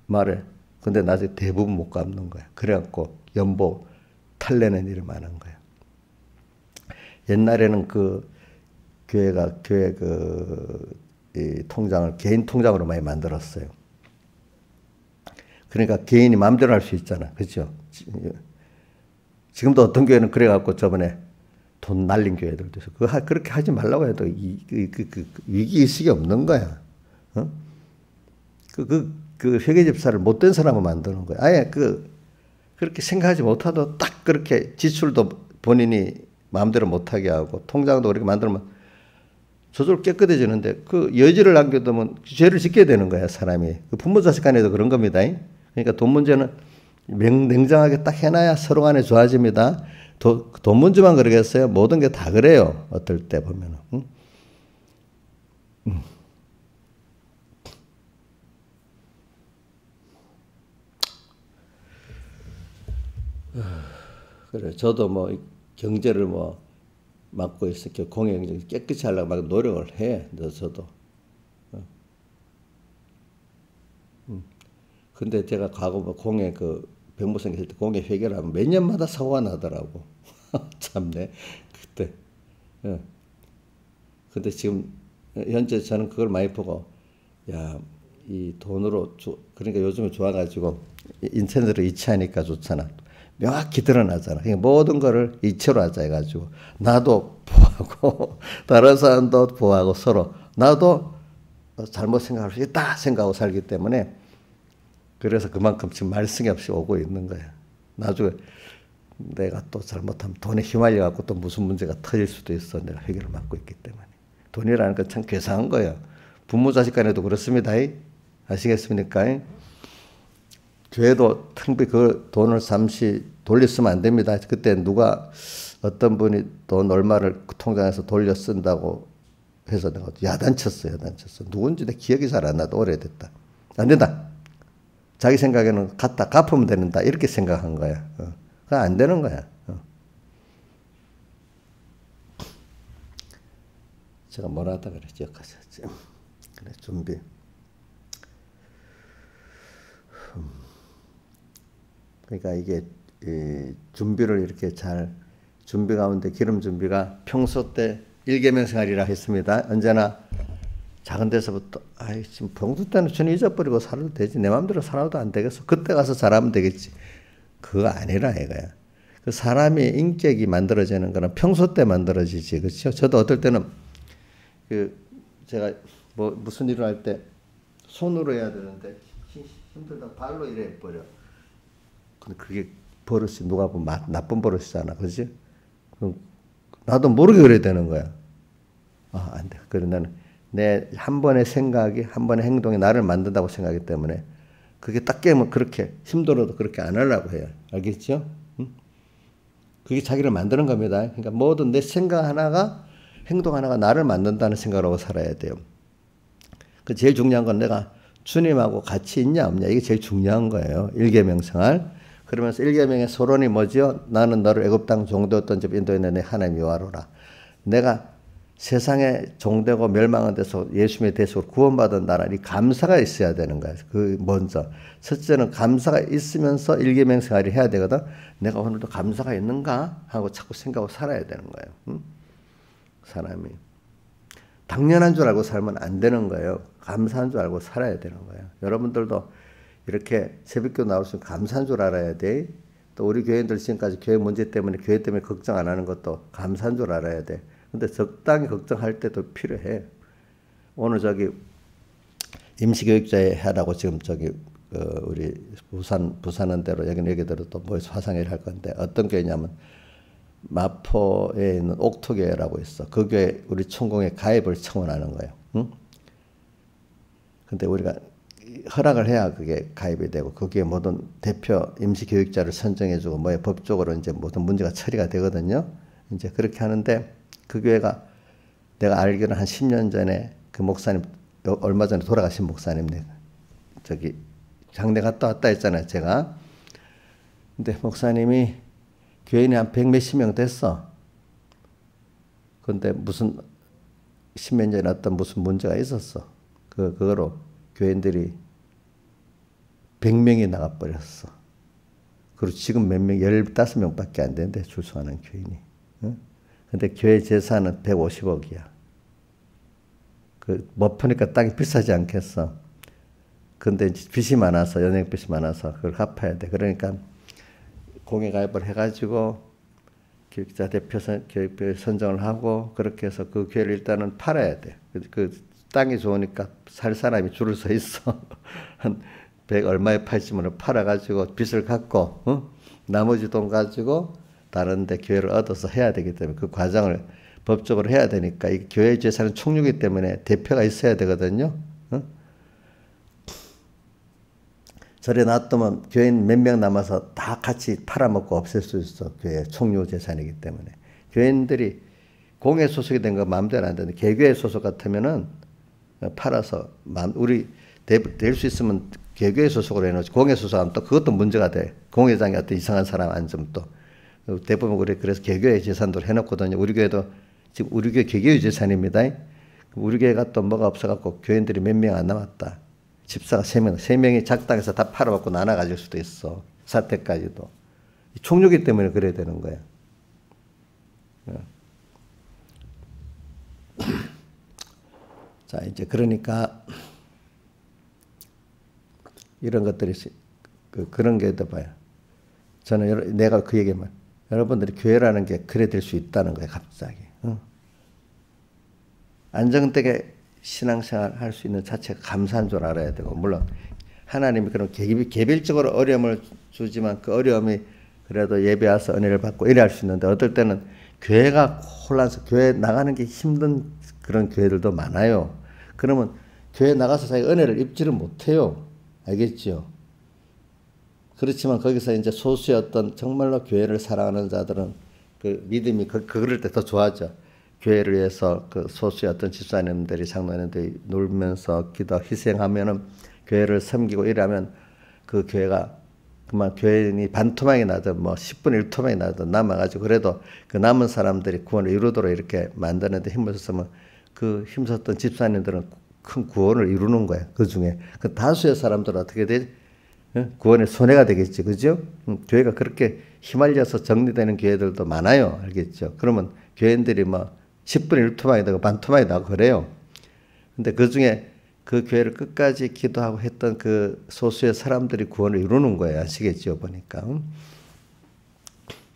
말해. 근데 나중에 대부분 못 갚는 거야. 그래갖고 연보 탈내는 일을 많은 거야. 옛날에는 그 교회 이 통장을 개인 통장으로 많이 만들었어요. 그러니까 개인이 마음대로 할 수 있잖아. 그렇죠? 지금도 어떤 교회는 그래갖고 저번에 돈 날린 교회들도 있어. 그렇게 하지 말라고 해도 위기의식이 없는 거야. 어? 그 회계집사를 못된 사람을 만드는 거야. 아예 그렇게 생각하지 못하도 딱 그렇게 지출도 본인이 마음대로 못하게 하고 통장도 그렇게 만들면 저절로 깨끗해지는데 그 여지를 남겨두면 죄를 짓게 되는 거야, 사람이. 그 부모 자식 간에도 그런 겁니다. 그러니까 돈 문제는 냉정하게 딱 해놔야 서로 간에 좋아집니다. 돈 문제만 그러겠어요? 모든 게 다 그래요. 어떨 때 보면은. 그래, 저도 뭐 경제를 뭐 맡고 있어. 공예 깨끗이 하려고 막 노력을 해. 저도. 근데 제가 과거 뭐 공예 병무청 있을 때 공예 회계를 하면 몇 년마다 사고가 나더라고. 참네. 그때. 예. 근데 지금 현재 저는 그걸 많이 보고, 야, 이 돈으로 그러니까 요즘에 좋아가지고 인터넷으로 이체하니까 좋잖아. 명확히 드러나잖아. 그러니까 모든 거를 이체로 하자 해가지고 나도 보호하고 다른 사람도 보호하고 서로 나도 잘못 생각할 수 있다 생각하고 살기 때문에 그래서 그만큼 지금 말썽이 없이 오고 있는 거야. 나중에 내가 또 잘못하면 돈에 휘말려 갖고 또 무슨 문제가 터질 수도 있어. 내가 회계를 맡고 있기 때문에. 돈이라는 건 참 괴상한 거예요. 부모 자식 간에도 그렇습니다. 아시겠습니까? 교회도 텅비 그 돈을 잠시 돌렸으면 안 됩니다. 그때 누가 어떤 분이 돈 얼마를 통장에서 돌려 쓴다고 해서 내가 야단쳤어요. 누군지 내 기억이 잘 안 나도 오래됐다. 안 된다. 자기 생각에는 갖다 갚으면 된다. 이렇게 생각한 거야. 그거 안 되는 거야. 제가 뭐라 하다 그래 기억하셨지. 그래 준비. 그러니까 이게 준비를 이렇게 잘 준비 가운데 기름 준비가 평소 때 일계명 생활이라 했습니다. 언제나 작은 데서부터 지금 병두 때는 저는 잊어버리고 살아도 되지. 내 마음대로 살아도 안 되겠어. 그때 가서 잘하면 되겠지. 그거 아니라 이거야. 그 사람이 인격이 만들어지는 거는 평소 때 만들어지지. 그렇죠? 저도 어떨 때는 제가 뭐 무슨 일을 할 때 손으로 해야 되는데 힘들다 발로 이래 버려. 근데 그게 버릇이 누가 보면 나쁜 버릇이잖아. 그렇지? 그럼 나도 모르게 그래야 되는 거야. 안 돼. 그래 나는 내 한 번의 생각이 한 번의 행동이 나를 만든다고 생각하기 때문에 그게 딱 깨면 그렇게 힘들어도 그렇게 안 하려고 해요. 알겠죠? 응? 그게 자기를 만드는 겁니다. 그러니까 모든 내 생각 하나가 행동 하나가 나를 만든다는 생각으로 살아야 돼요. 그 제일 중요한 건 내가 주님하고 같이 있냐 없냐 이게 제일 중요한 거예요. 일계명 생활. 그러면서 일계명의 서론이 뭐죠? 나는 너를 애굽 땅 종되었던 집 인도했는 내 하나님 여호와로라. 내가 세상에 종되고 멸망한 데서 예수님의 대속으로 구원받은 나라 이 감사가 있어야 되는 거예요. 그 먼저 첫째는 감사가 있으면서 일계명 생활을 해야 되거든. 내가 오늘도 감사가 있는가 하고 자꾸 생각하고 살아야 되는 거예요. 응? 사람이 당연한 줄 알고 살면 안 되는 거예요. 감사한 줄 알고 살아야 되는 거예요. 여러분들도 이렇게 새벽기도 나올 수 있는 감사한 줄 알아야 돼. 또 우리 교회인들 지금까지 교회 문제 때문에 교회 때문에 걱정 안 하는 것도 감사한 줄 알아야 돼. 근데 적당히 걱정할 때도 필요해. 오늘 임시교육자회 하라고 지금 우리 부산원대로 여기는 얘기대로 또 모여서 화상회의를 할 건데 어떤 교회냐면 마포에 있는 옥토교회라고 있어. 그 교회 우리 총공에 가입을 청원하는 거예요. 응? 근데 우리가 허락을 해야 그게 가입이 되고 거기에 모든 대표 임시교육자를 선정해주고 뭐에 법적으로 이제 모든 문제가 처리가 되거든요. 이제 그렇게 하는데 그 교회가 내가 알기로는 한 10년 전에 그 목사님 얼마 전에 돌아가신 목사님 장례 갔다 왔다 했잖아요. 제가. 근데 목사님이 교인이 한 100몇십 명 됐어. 근데 무슨 10년 전에 어떤 무슨 문제가 있었어. 그거로 교인들이 100명이 나가버렸어. 그리고 지금 몇 명, 15명밖에 안 되는데 출소하는 교인이. 응? 근데 교회 재산은 150억이야. 못 푸니까 땅이 비싸지 않겠어. 근데 빚이 많아서, 연행빚이 많아서 그걸 갚아야 돼. 그러니까 공예 가입을 해가지고 교육자 대표 교육부에 선정을 하고 그렇게 해서 그 교회를 일단은 팔아야 돼. 그 땅이 좋으니까 살 사람이 줄을 서 있어. 한 100 얼마에 팔지면 팔아가지고 빚을 갚고, 나머지 돈 가지고 다른데 교회를 얻어서 해야 되기 때문에 그 과정을 법적으로 해야 되니까 이 교회 재산은 총유이기 때문에 대표가 있어야 되거든요. 절에 놔두면 교인 몇 명 남아서 다 같이 팔아먹고 없앨 수 있어. 교회 총유 재산이기 때문에. 교인들이 공회 소속이 된 거 마음대로 안 되는데 개교회 소속 같으면은 팔아서 우리 될 수 있으면 개교회 소속으로 해놓지 공회 소속하면 또 그것도 문제가 돼. 공회장에 어떤 이상한 사람 앉으면 또 대부분 우리 그래서 개교회 재산도 해놓거든요. 우리 교회도 지금 우리 교회 개교회 재산입니다. 우리 교회가 또 뭐가 없어갖고 교인들이 몇 명 안 남았다. 집사가 3명이 작당해서 다 팔아먹고 나눠 가질 수도 있어. 사태까지도. 총유기 때문에 그래야 되는 거야. 자, 이제 그러니까 이런 것들이 그런 게 봐요. 저는 내가 그 얘기만 여러분들이 교회라는 게 그래 될 수 있다는 거예요. 갑자기. 안정되게 신앙생활 할 수 있는 자체가 감사한 줄 알아야 되고 물론 하나님이 그런 개별적으로 어려움을 주지만 그 어려움이 그래도 예배 와서 은혜를 받고 이래 할 수 있는데 어떨 때는 교회가 혼란해서 교회 나가는 게 힘든 그런 교회들도 많아요. 그러면 교회 나가서 자기가 은혜를 입지를 못해요. 알겠죠? 그렇지만 거기서 이제 소수의 어떤 정말로 교회를 사랑하는 자들은 그 믿음이 그럴 때 더 좋아져. 교회를 위해서 그 소수의 어떤 집사님들이 장로님들이 놀면서 기도 희생하면은 교회를 섬기고 이러면 그 교회가 그만 교인이 반토막이 나든 뭐 10분의 1토막이 나든 남아가지고 그래도 그 남은 사람들이 구원을 이루도록 이렇게 만드는데 힘을 썼으면 그 힘썼던 집사님들은 큰 구원을 이루는 거야. 그 중에 그 다수의 사람들은 어떻게 되지? 구원의 손해가 되겠지, 그죠? 교회가 그렇게 휘말려서 정리되는 교회들도 많아요, 알겠죠? 그러면 교인들이 뭐 10분의 1토막이 되고 반토막이 나고 그래요. 근데 그 중에 그 교회를 끝까지 기도하고 했던 그 소수의 사람들이 구원을 이루는 거예요. 아시겠죠? 보니까.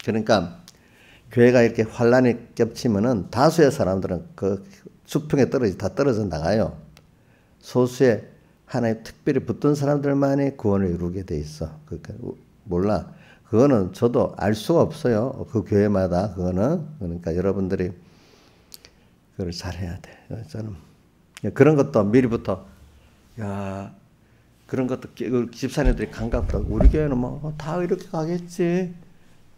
그러니까 교회가 이렇게 환란이 겹치면은 다수의 사람들은 그 수평에 다 떨어져 나가요. 소수의 하나의 특별히 붙든 사람들만이 구원을 이루게 돼 있어. 그러니까 몰라. 그거는 저도 알 수가 없어요. 그 교회마다 그거는. 그러니까 여러분들이 그걸 잘해야 돼. 저는 그런 것도 미리부터 야 그런 것도 집사님들이 감각하고 우리 교회는 뭐 다 이렇게 가겠지.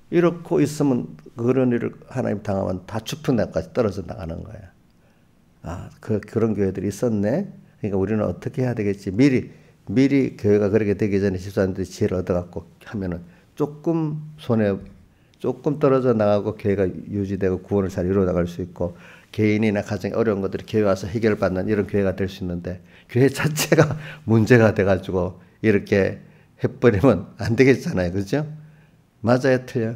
이렇고 있으면 그런 일을 하나님 당하면 다 추풍대까지 떨어져 나가는 거야. 아, 그런 교회들이 있었네. 그러니까 우리는 어떻게 해야 되겠지. 미리 교회가 그렇게 되기 전에 집사님들이 지혜를 얻어갖고 하면은 조금 떨어져 나가고 교회가 유지되고 구원을 잘 이루어 나갈 수 있고 개인이나 가정에 어려운 것들이 교회 와서 해결받는 이런 교회가 될 수 있는데 교회 자체가 문제가 돼가지고 이렇게 해버리면 안 되겠잖아요. 그죠? 맞아요, 틀려.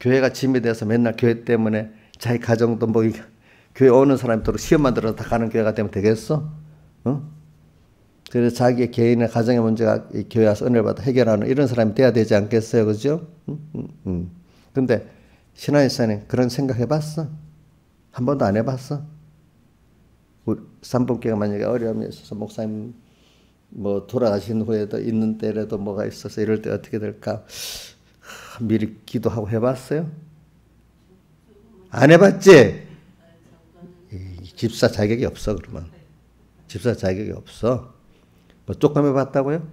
교회가 짐이 돼서 맨날 교회 때문에 자기 가정도 뭐 교회 오는 사람이 또 시험만 들어서 다 가는 교회가 되면 되겠어? 그래서 자기의 개인의 가정의 문제가 이 교회 와서 은혜를 받아 해결하는 이런 사람이 돼야 되지 않겠어요? 그죠? 근데 신앙생활은 그런 생각 해봤어? 한 번도 안 해봤어? 삼분교가 만약에 어려움이 있어서 목사님 뭐 돌아가신 후에도 있는 때라도 뭐가 있어서 이럴 때 어떻게 될까? 미리 기도하고 해봤어요? 안 해봤지? 집사 자격이 없어 그러면. 집사 자격이 없어. 뭐 조금 해봤다고요?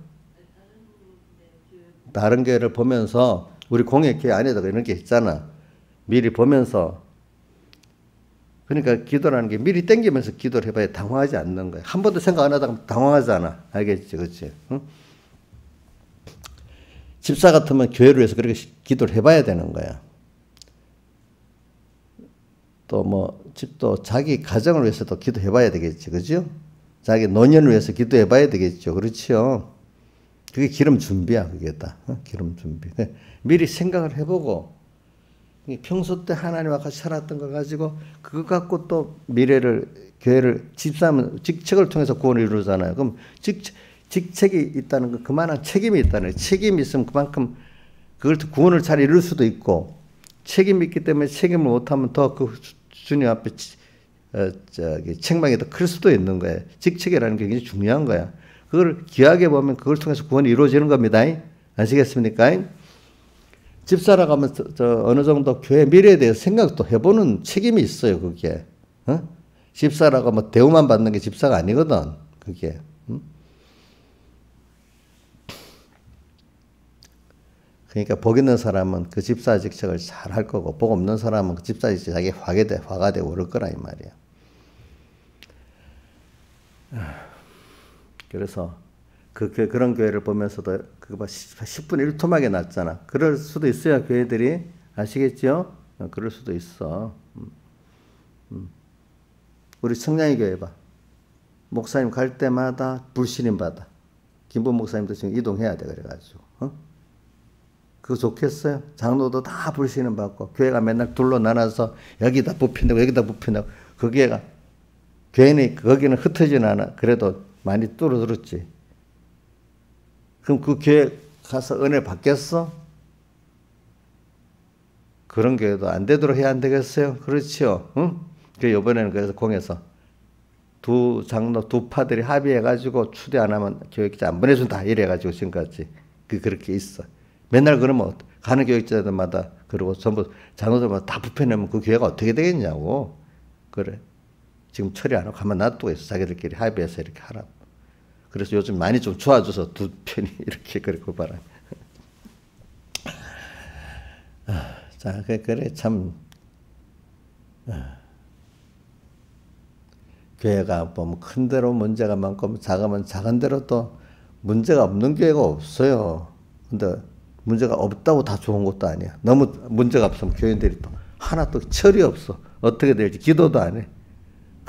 다른 교회를 보면서 우리 공예교회 안에다가 이런 게 있잖아. 미리 보면서 그러니까 기도라는 게 미리 땡기면서 기도를 해봐야 당황하지 않는 거야. 한 번도 생각 안 하다가 당황하잖아. 알겠지? 그렇지? 응? 집사 같으면 교회를 위해서 그렇게 기도를 해봐야 되는 거야. 또 뭐 집도 자기 가정을 위해서도 기도해봐야 되겠지. 그죠? 자기 노년을 위해서 기도해봐야 되겠죠. 그렇죠? 그게 기름 준비야. 그게 다. 기름 준비. 미리 생각을 해보고 평소 때 하나님과 같이 살았던 거 가지고 그거 갖고 또 미래를 교회를 집사하면 직책을 통해서 구원을 이루잖아요. 그럼 직책이 있다는 거 그만한 책임이 있다는 거예요. 책임이 있으면 그만큼 그걸 구원을 잘 이룰 수도 있고 책임이 있기 때문에 책임을 못하면 더 그 주님 앞에 책망이 더 클 수도 있는 거예요. 직책이라는 게 굉장히 중요한 거야. 그걸 귀하게 보면 그걸 통해서 구원이 이루어지는 겁니다. 아시겠습니까? 집사라고 하면 어느 정도 교회 미래에 대해서 생각도 해보는 책임이 있어요, 그게. 어? 집사라고 뭐 대우만 받는 게 집사가 아니거든, 그게. 그러니까 복 있는 사람은 그 집사 직책을 잘 할 거고, 복 없는 사람은 그 집사 직책이 자기 화가 되고 그럴 거라, 이 말이야. 그래서 그런 교회를 보면서도 그거 10분 1토막이 났잖아. 그럴 수도 있어요, 교회들이. 아시겠죠? 그럴 수도 있어. 우리 청량리 교회 봐. 목사님 갈 때마다 불신임 받아. 김부 목사님도 지금 이동해야 돼, 그래가지고. 그거 좋겠어요? 장로도 다 불신임 받고, 교회가 맨날 둘로 나눠서 여기다 부핀다고, 여기다 부핀다고. 거기가, 교회는, 거기는 흩어지는 않아. 그래도 많이 뚫어들었지. 그럼 그 교회 가서 은혜 받겠어? 그런 교회도 안 되도록 해야 안 되겠어요? 그렇지요? 응? 그 이번에는 그래서 공에서 두 장로, 두 파들이 합의해가지고 추대 안 하면 교육자 안 보내준다. 이래가지고 지금까지 그렇게 있어. 맨날 그러면 가는 교육자들마다 그러고 전부 장로들마다 다 부패내면 그 교회가 어떻게 되겠냐고. 그래. 지금 처리 안 하고 가만 놔두고 있어. 자기들끼리 합의해서 이렇게 하라고. 그래서 요즘 많이 좀 좋아져서 두 편이 이렇게 그렇고 봐라. 자, 그래 참 교회가 보면 큰 대로 문제가 많고 작으면 작은 대로 또 문제가 없는 교회가 없어요. 근데 문제가 없다고 다 좋은 것도 아니야. 너무 문제가 없으면 교인들이 또 하나 또 철이 없어. 어떻게 될지 기도도 안 해.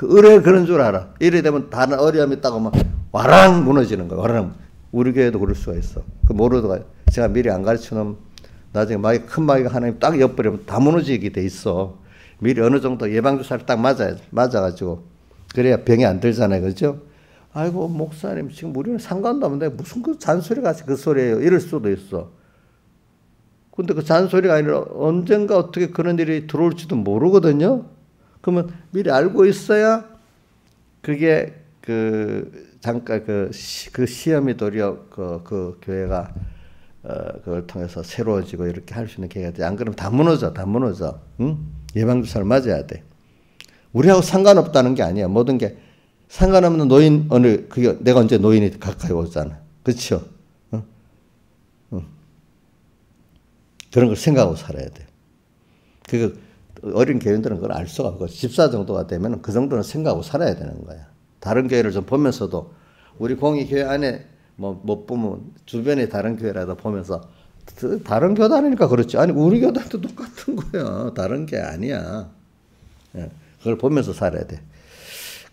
의뢰 그런 줄 알아. 이래 되면 다른 어려움이 있다고 막 와랑 무너지는 거야. 와랑. 우리 교회도 그럴 수가 있어. 그 모르다가 제가 미리 안 가르쳐놓으면 나중에 마귀, 큰 마귀가 하나님 딱 엿버리면 다 무너지게 돼 있어. 미리 어느 정도 예방주사를 딱 맞아가지고. 그래야 병이 안 들잖아요. 그죠? 아이고, 목사님, 지금 우리는 상관도 없는데 무슨 그 잔소리가 그 소리예요. 이럴 수도 있어. 근데 그 잔소리가 아니라 언젠가 어떻게 그런 일이 들어올지도 모르거든요. 그러면 미리 알고 있어야 그게 잠깐 그 시험이 도리어 그 교회가 그걸 통해서 새로워지고 이렇게 할 수 있는 계기가 돼. 안 그러면 다 무너져. 응? 예방주사를 맞아야 돼. 우리하고 상관없다는 게 아니야. 모든 게 상관없는 노인 그게 내가 언제 노인이 가까이 오잖아. 그렇죠? 응? 응. 그런 걸 생각하고 살아야 돼. 그거 어린 교인들은 그걸 알 수가 없고 집사 정도가 되면 그 정도는 생각하고 살아야 되는 거야. 다른 교회를 좀 보면서도 우리 공의 교회 안에 못 보면 주변에 다른 교회라도 보면서 다른 교단이니까 그렇지. 아니 우리 교단도 똑같은 거야. 다른 게 아니야. 그걸 보면서 살아야 돼.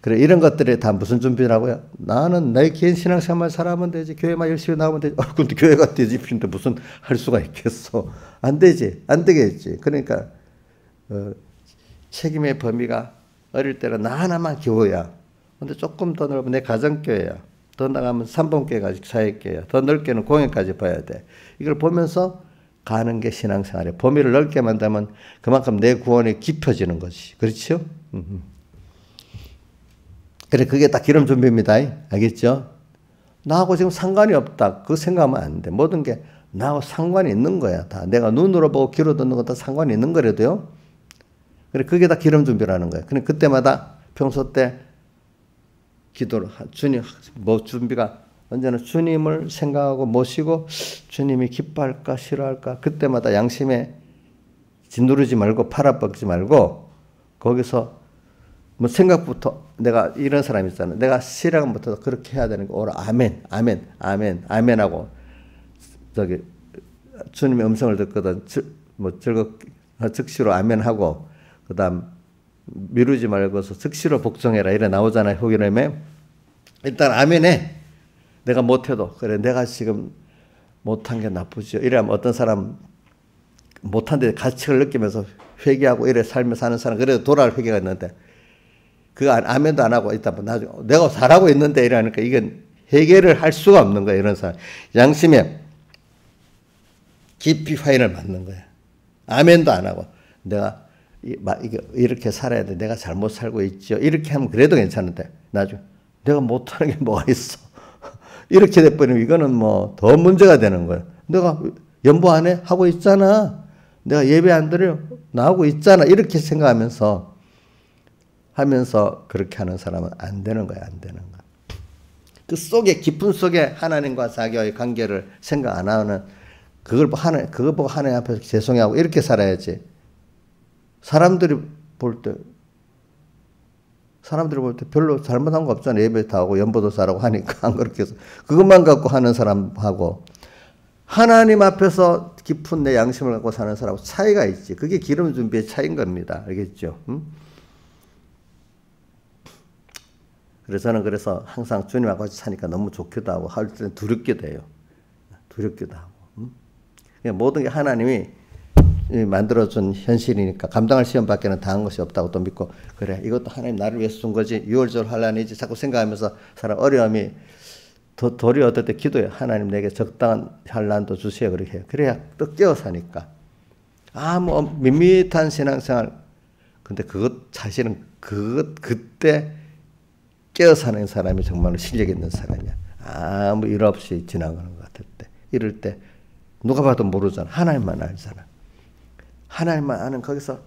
그래 이런 것들이 다 무슨 준비라고요? 나는 내 개인 신앙생활만 살아면 되지. 교회만 열심히 나오면 되지. 근데 교회가 뒤집히는데 무슨 할 수가 있겠어. 안 되지. 안 되겠지. 그러니까 책임의 범위가 어릴 때는 나 하나만 교회야. 근데 조금 더 넓으면 내 가정교회야. 더 나가면 삼봉교회까지 사회교회야. 더 넓게는 공회까지 봐야 돼. 이걸 보면서 가는 게 신앙생활이야. 범위를 넓게 만들면 그만큼 내 구원이 깊어지는 거지. 그렇죠? 그래 그게 딱 기름 준비입니다. 알겠죠? 나하고 지금 상관이 없다. 그거 생각하면 안 돼. 모든 게 나하고 상관이 있는 거야. 다 내가 눈으로 보고 귀로 듣는 거 다 상관이 있는 거라도요. 그래 그게 다 기름 준비라는 거야. 그래 그때마다 평소 때 기도를 주님 뭐 준비가 언제나 주님을 생각하고 모시고 주님이 기뻐할까 싫어할까 그때마다 양심에 짓누르지 말고 팔아먹지 말고 거기서 뭐 생각부터 내가 이런 사람 있잖아. 내가 시작부터 그렇게 해야 되는 거 오라 아멘 아멘 아멘 아멘 하고 저기 주님의 음성을 듣거든 뭐 즉시로 아멘 하고 그다음 미루지 말고서 즉시로 복종해라 이래 나오잖아요. 호기름에 일단 아멘해. 내가 못해도 그래 내가 지금 못한 게 나쁘죠. 이래하면 어떤 사람 못한 데 가책을 느끼면서 회개하고 이래 살며 사는 사람 그래도 돌아올 회개가 있는데 그 아멘도 안 하고 있다 보면 나중에 내가 잘하고 있는데 이러니까 이건 회개를 할 수가 없는 거야. 이런 사람 양심에 깊이 화인을 맞는 거야. 아멘도 안 하고 내가 이렇게 살아야 돼. 내가 잘못 살고 있죠. 이렇게 하면 그래도 괜찮은데 나중에 내가 못하는 게 뭐가 있어. 이렇게 돼버리면 이거는 뭐 더 문제가 되는 거야. 내가 연보 안 해? 하고 있잖아. 내가 예배 안 드려? 나오고 있잖아. 이렇게 생각하면서 그렇게 하는 사람은 안 되는 거야. 안 되는 거야. 그 속에 깊은 속에 하나님과 자기와의 관계를 생각 안 하는 그걸 보고 하나님 앞에서 죄송해하고 이렇게 살아야지. 사람들이 볼 때 별로 잘못한 거 없잖아. 예배 다 하고 연보도 잘하고 하니까 안 그렇게 해서 그것만 갖고 하는 사람하고 하나님 앞에서 깊은 내 양심을 갖고 사는 사람하고 차이가 있지. 그게 기름 준비의 차이인 겁니다. 알겠죠? 그래서 저는 항상 주님하고 같이 사니까 너무 좋기도 하고 할 때는 두렵기도 해요. 두렵기도 하고. 모든 게 하나님이 만들어준 현실이니까 감당할 시험밖에는 당한 것이 없다고 또 믿고 그래 이것도 하나님 나를 위해서 준 거지 6월절 환란이지 자꾸 생각하면서 사람 어려움이 도리 얻을 때 기도해. 하나님 내게 적당한 환란도 주세요. 그렇게 해요. 그래야 또 깨어 사니까. 뭐 밋밋한 신앙생활. 근데 사실은 그때 깨어 사는 사람이 정말로 실력 있는 사람이야. 아무 일 없이 지나가는 것 같을 때. 이럴 때 누가 봐도 모르잖아. 하나님만 알잖아. 하나님만 아는 거기서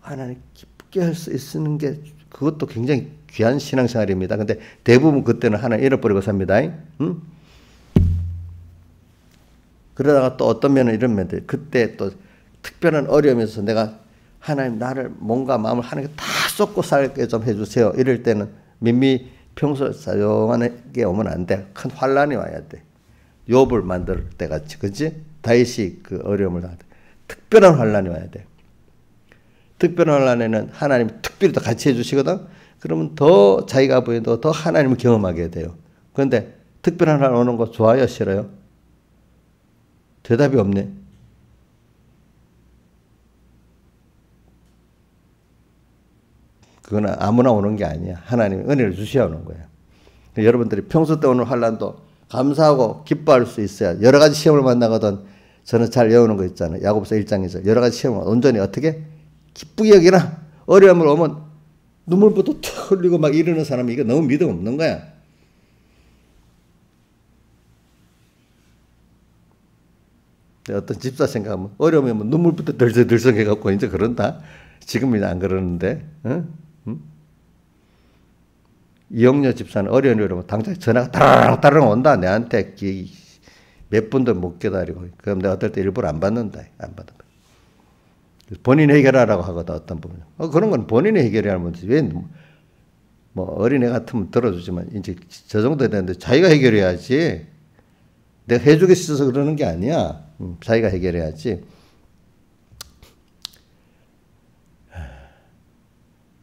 하나님 기쁘게 할 수 있는 게 그것도 굉장히 귀한 신앙생활입니다. 근데 대부분 그때는 하나님 잃어버리고 삽니다. 응? 그러다가 또 어떤 면은 이런 면들 그때 또 특별한 어려움이 있어서 내가 하나님 나를 몸과 마음을 하나님께 다 쏟고 살게 좀 해주세요. 이럴 때는 평소 사용하게 오면 안 돼. 큰 환란이 와야 돼. 욥을 만들 때 같이 그지? 다윗이 그 어려움을 당할 때 특별한 환란이 와야 돼. 특별한 환란에는 하나님이 특별히 더 같이 해주시거든. 그러면 더 자기가 보여도 더 하나님을 경험하게 돼요. 그런데 특별한 환란 오는 거 좋아요, 싫어요? 대답이 없네. 그거는 아무나 오는 게 아니야. 하나님이 은혜를 주셔야 오는 거야. 여러분들이 평소 때 오는 환란도 감사하고 기뻐할 수 있어야 여러 가지 시험을 만나거든. 저는 잘 외우는 거 있잖아요. 야고보서 1장에서 여러 가지 시험을 온전히 어떻게 기쁘게 여기나 어려움을 오면 눈물부터 툭 흘리고 막 이러는 사람이 이거 너무 믿음 없는 거야. 어떤 집사 생각하면 어려움이 오면 눈물부터 들썩들썩 해갖고 이제 그런다. 지금은 안 그러는데. 응? 이영녀 집사는 어려운 일이면 당장 전화가 따르릉 온다. 내한테 몇 분도 못 기다리고. 그럼 내가 어떨 때 일부러 안 받는다. 안 받아. 본인이 해결하라고 하거든. 어떤 부분. 그런 건 본인이 해결해야 하면 왜 뭐 어린애 같으면 들어주지만 이제 저 정도 되는데 자기가 해결해야지. 내가 해주겠어서 그러는 게 아니야. 자기가 해결해야지.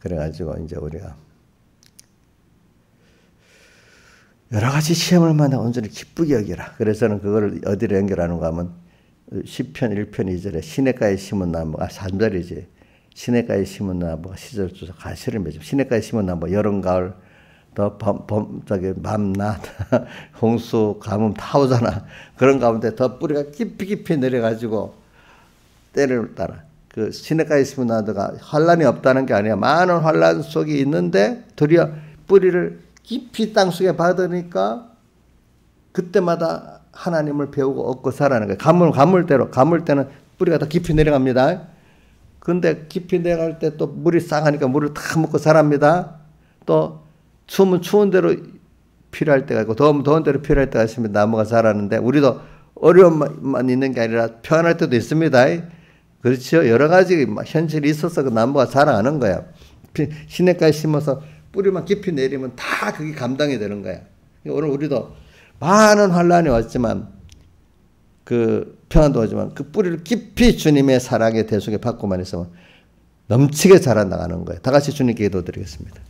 그래가지고 이제 우리가 여러 가지 시험을 만나 온전히 기쁘게 여기라. 그래서 저는 그걸 어디로 연결하는가 하면 시편 1편 2절에 시냇가에 심은 나무가 3절이지. 시냇가에 심은 나무가 시절 주서 가시를 맺음. 시냇가에 심은 나무 여름 가을 또 밤 낮 홍수 가뭄 다 오잖아. 그런 가운데 더 뿌리가 깊이 내려가지고 때를 따라. 그 시냇가에 심은 나무가 환란이 없다는 게 아니야. 많은 환란 속에 있는데 도리어 뿌리를 깊이 땅속에 받으니까 그때마다 하나님을 배우고 얻고 살아가는 거예요. 가물 때는 뿌리가 더 깊이 내려갑니다. 근데 깊이 내려갈 때 또 물이 싹하니까 물을 다 먹고 자랍니다. 또 추우면 추운 대로 필요할 때가 있고 더운 대로 필요할 때가 있으면 나무가 자라는데 우리도 어려움만 있는 게 아니라 평안할 때도 있습니다. 그렇죠. 여러 가지 현실이 있어서 그 나무가 자라가는 거야. 시냇가에 심어서 뿌리만 깊이 내리면 다 그게 감당이 되는 거야. 오늘 우리도 많은 환란이 왔지만 그 평안도 오지만 그 뿌리를 깊이 주님의 사랑의 대속에 받고만 있으면 넘치게 자라나가는 거예요. 다 같이 주님께 기도드리겠습니다.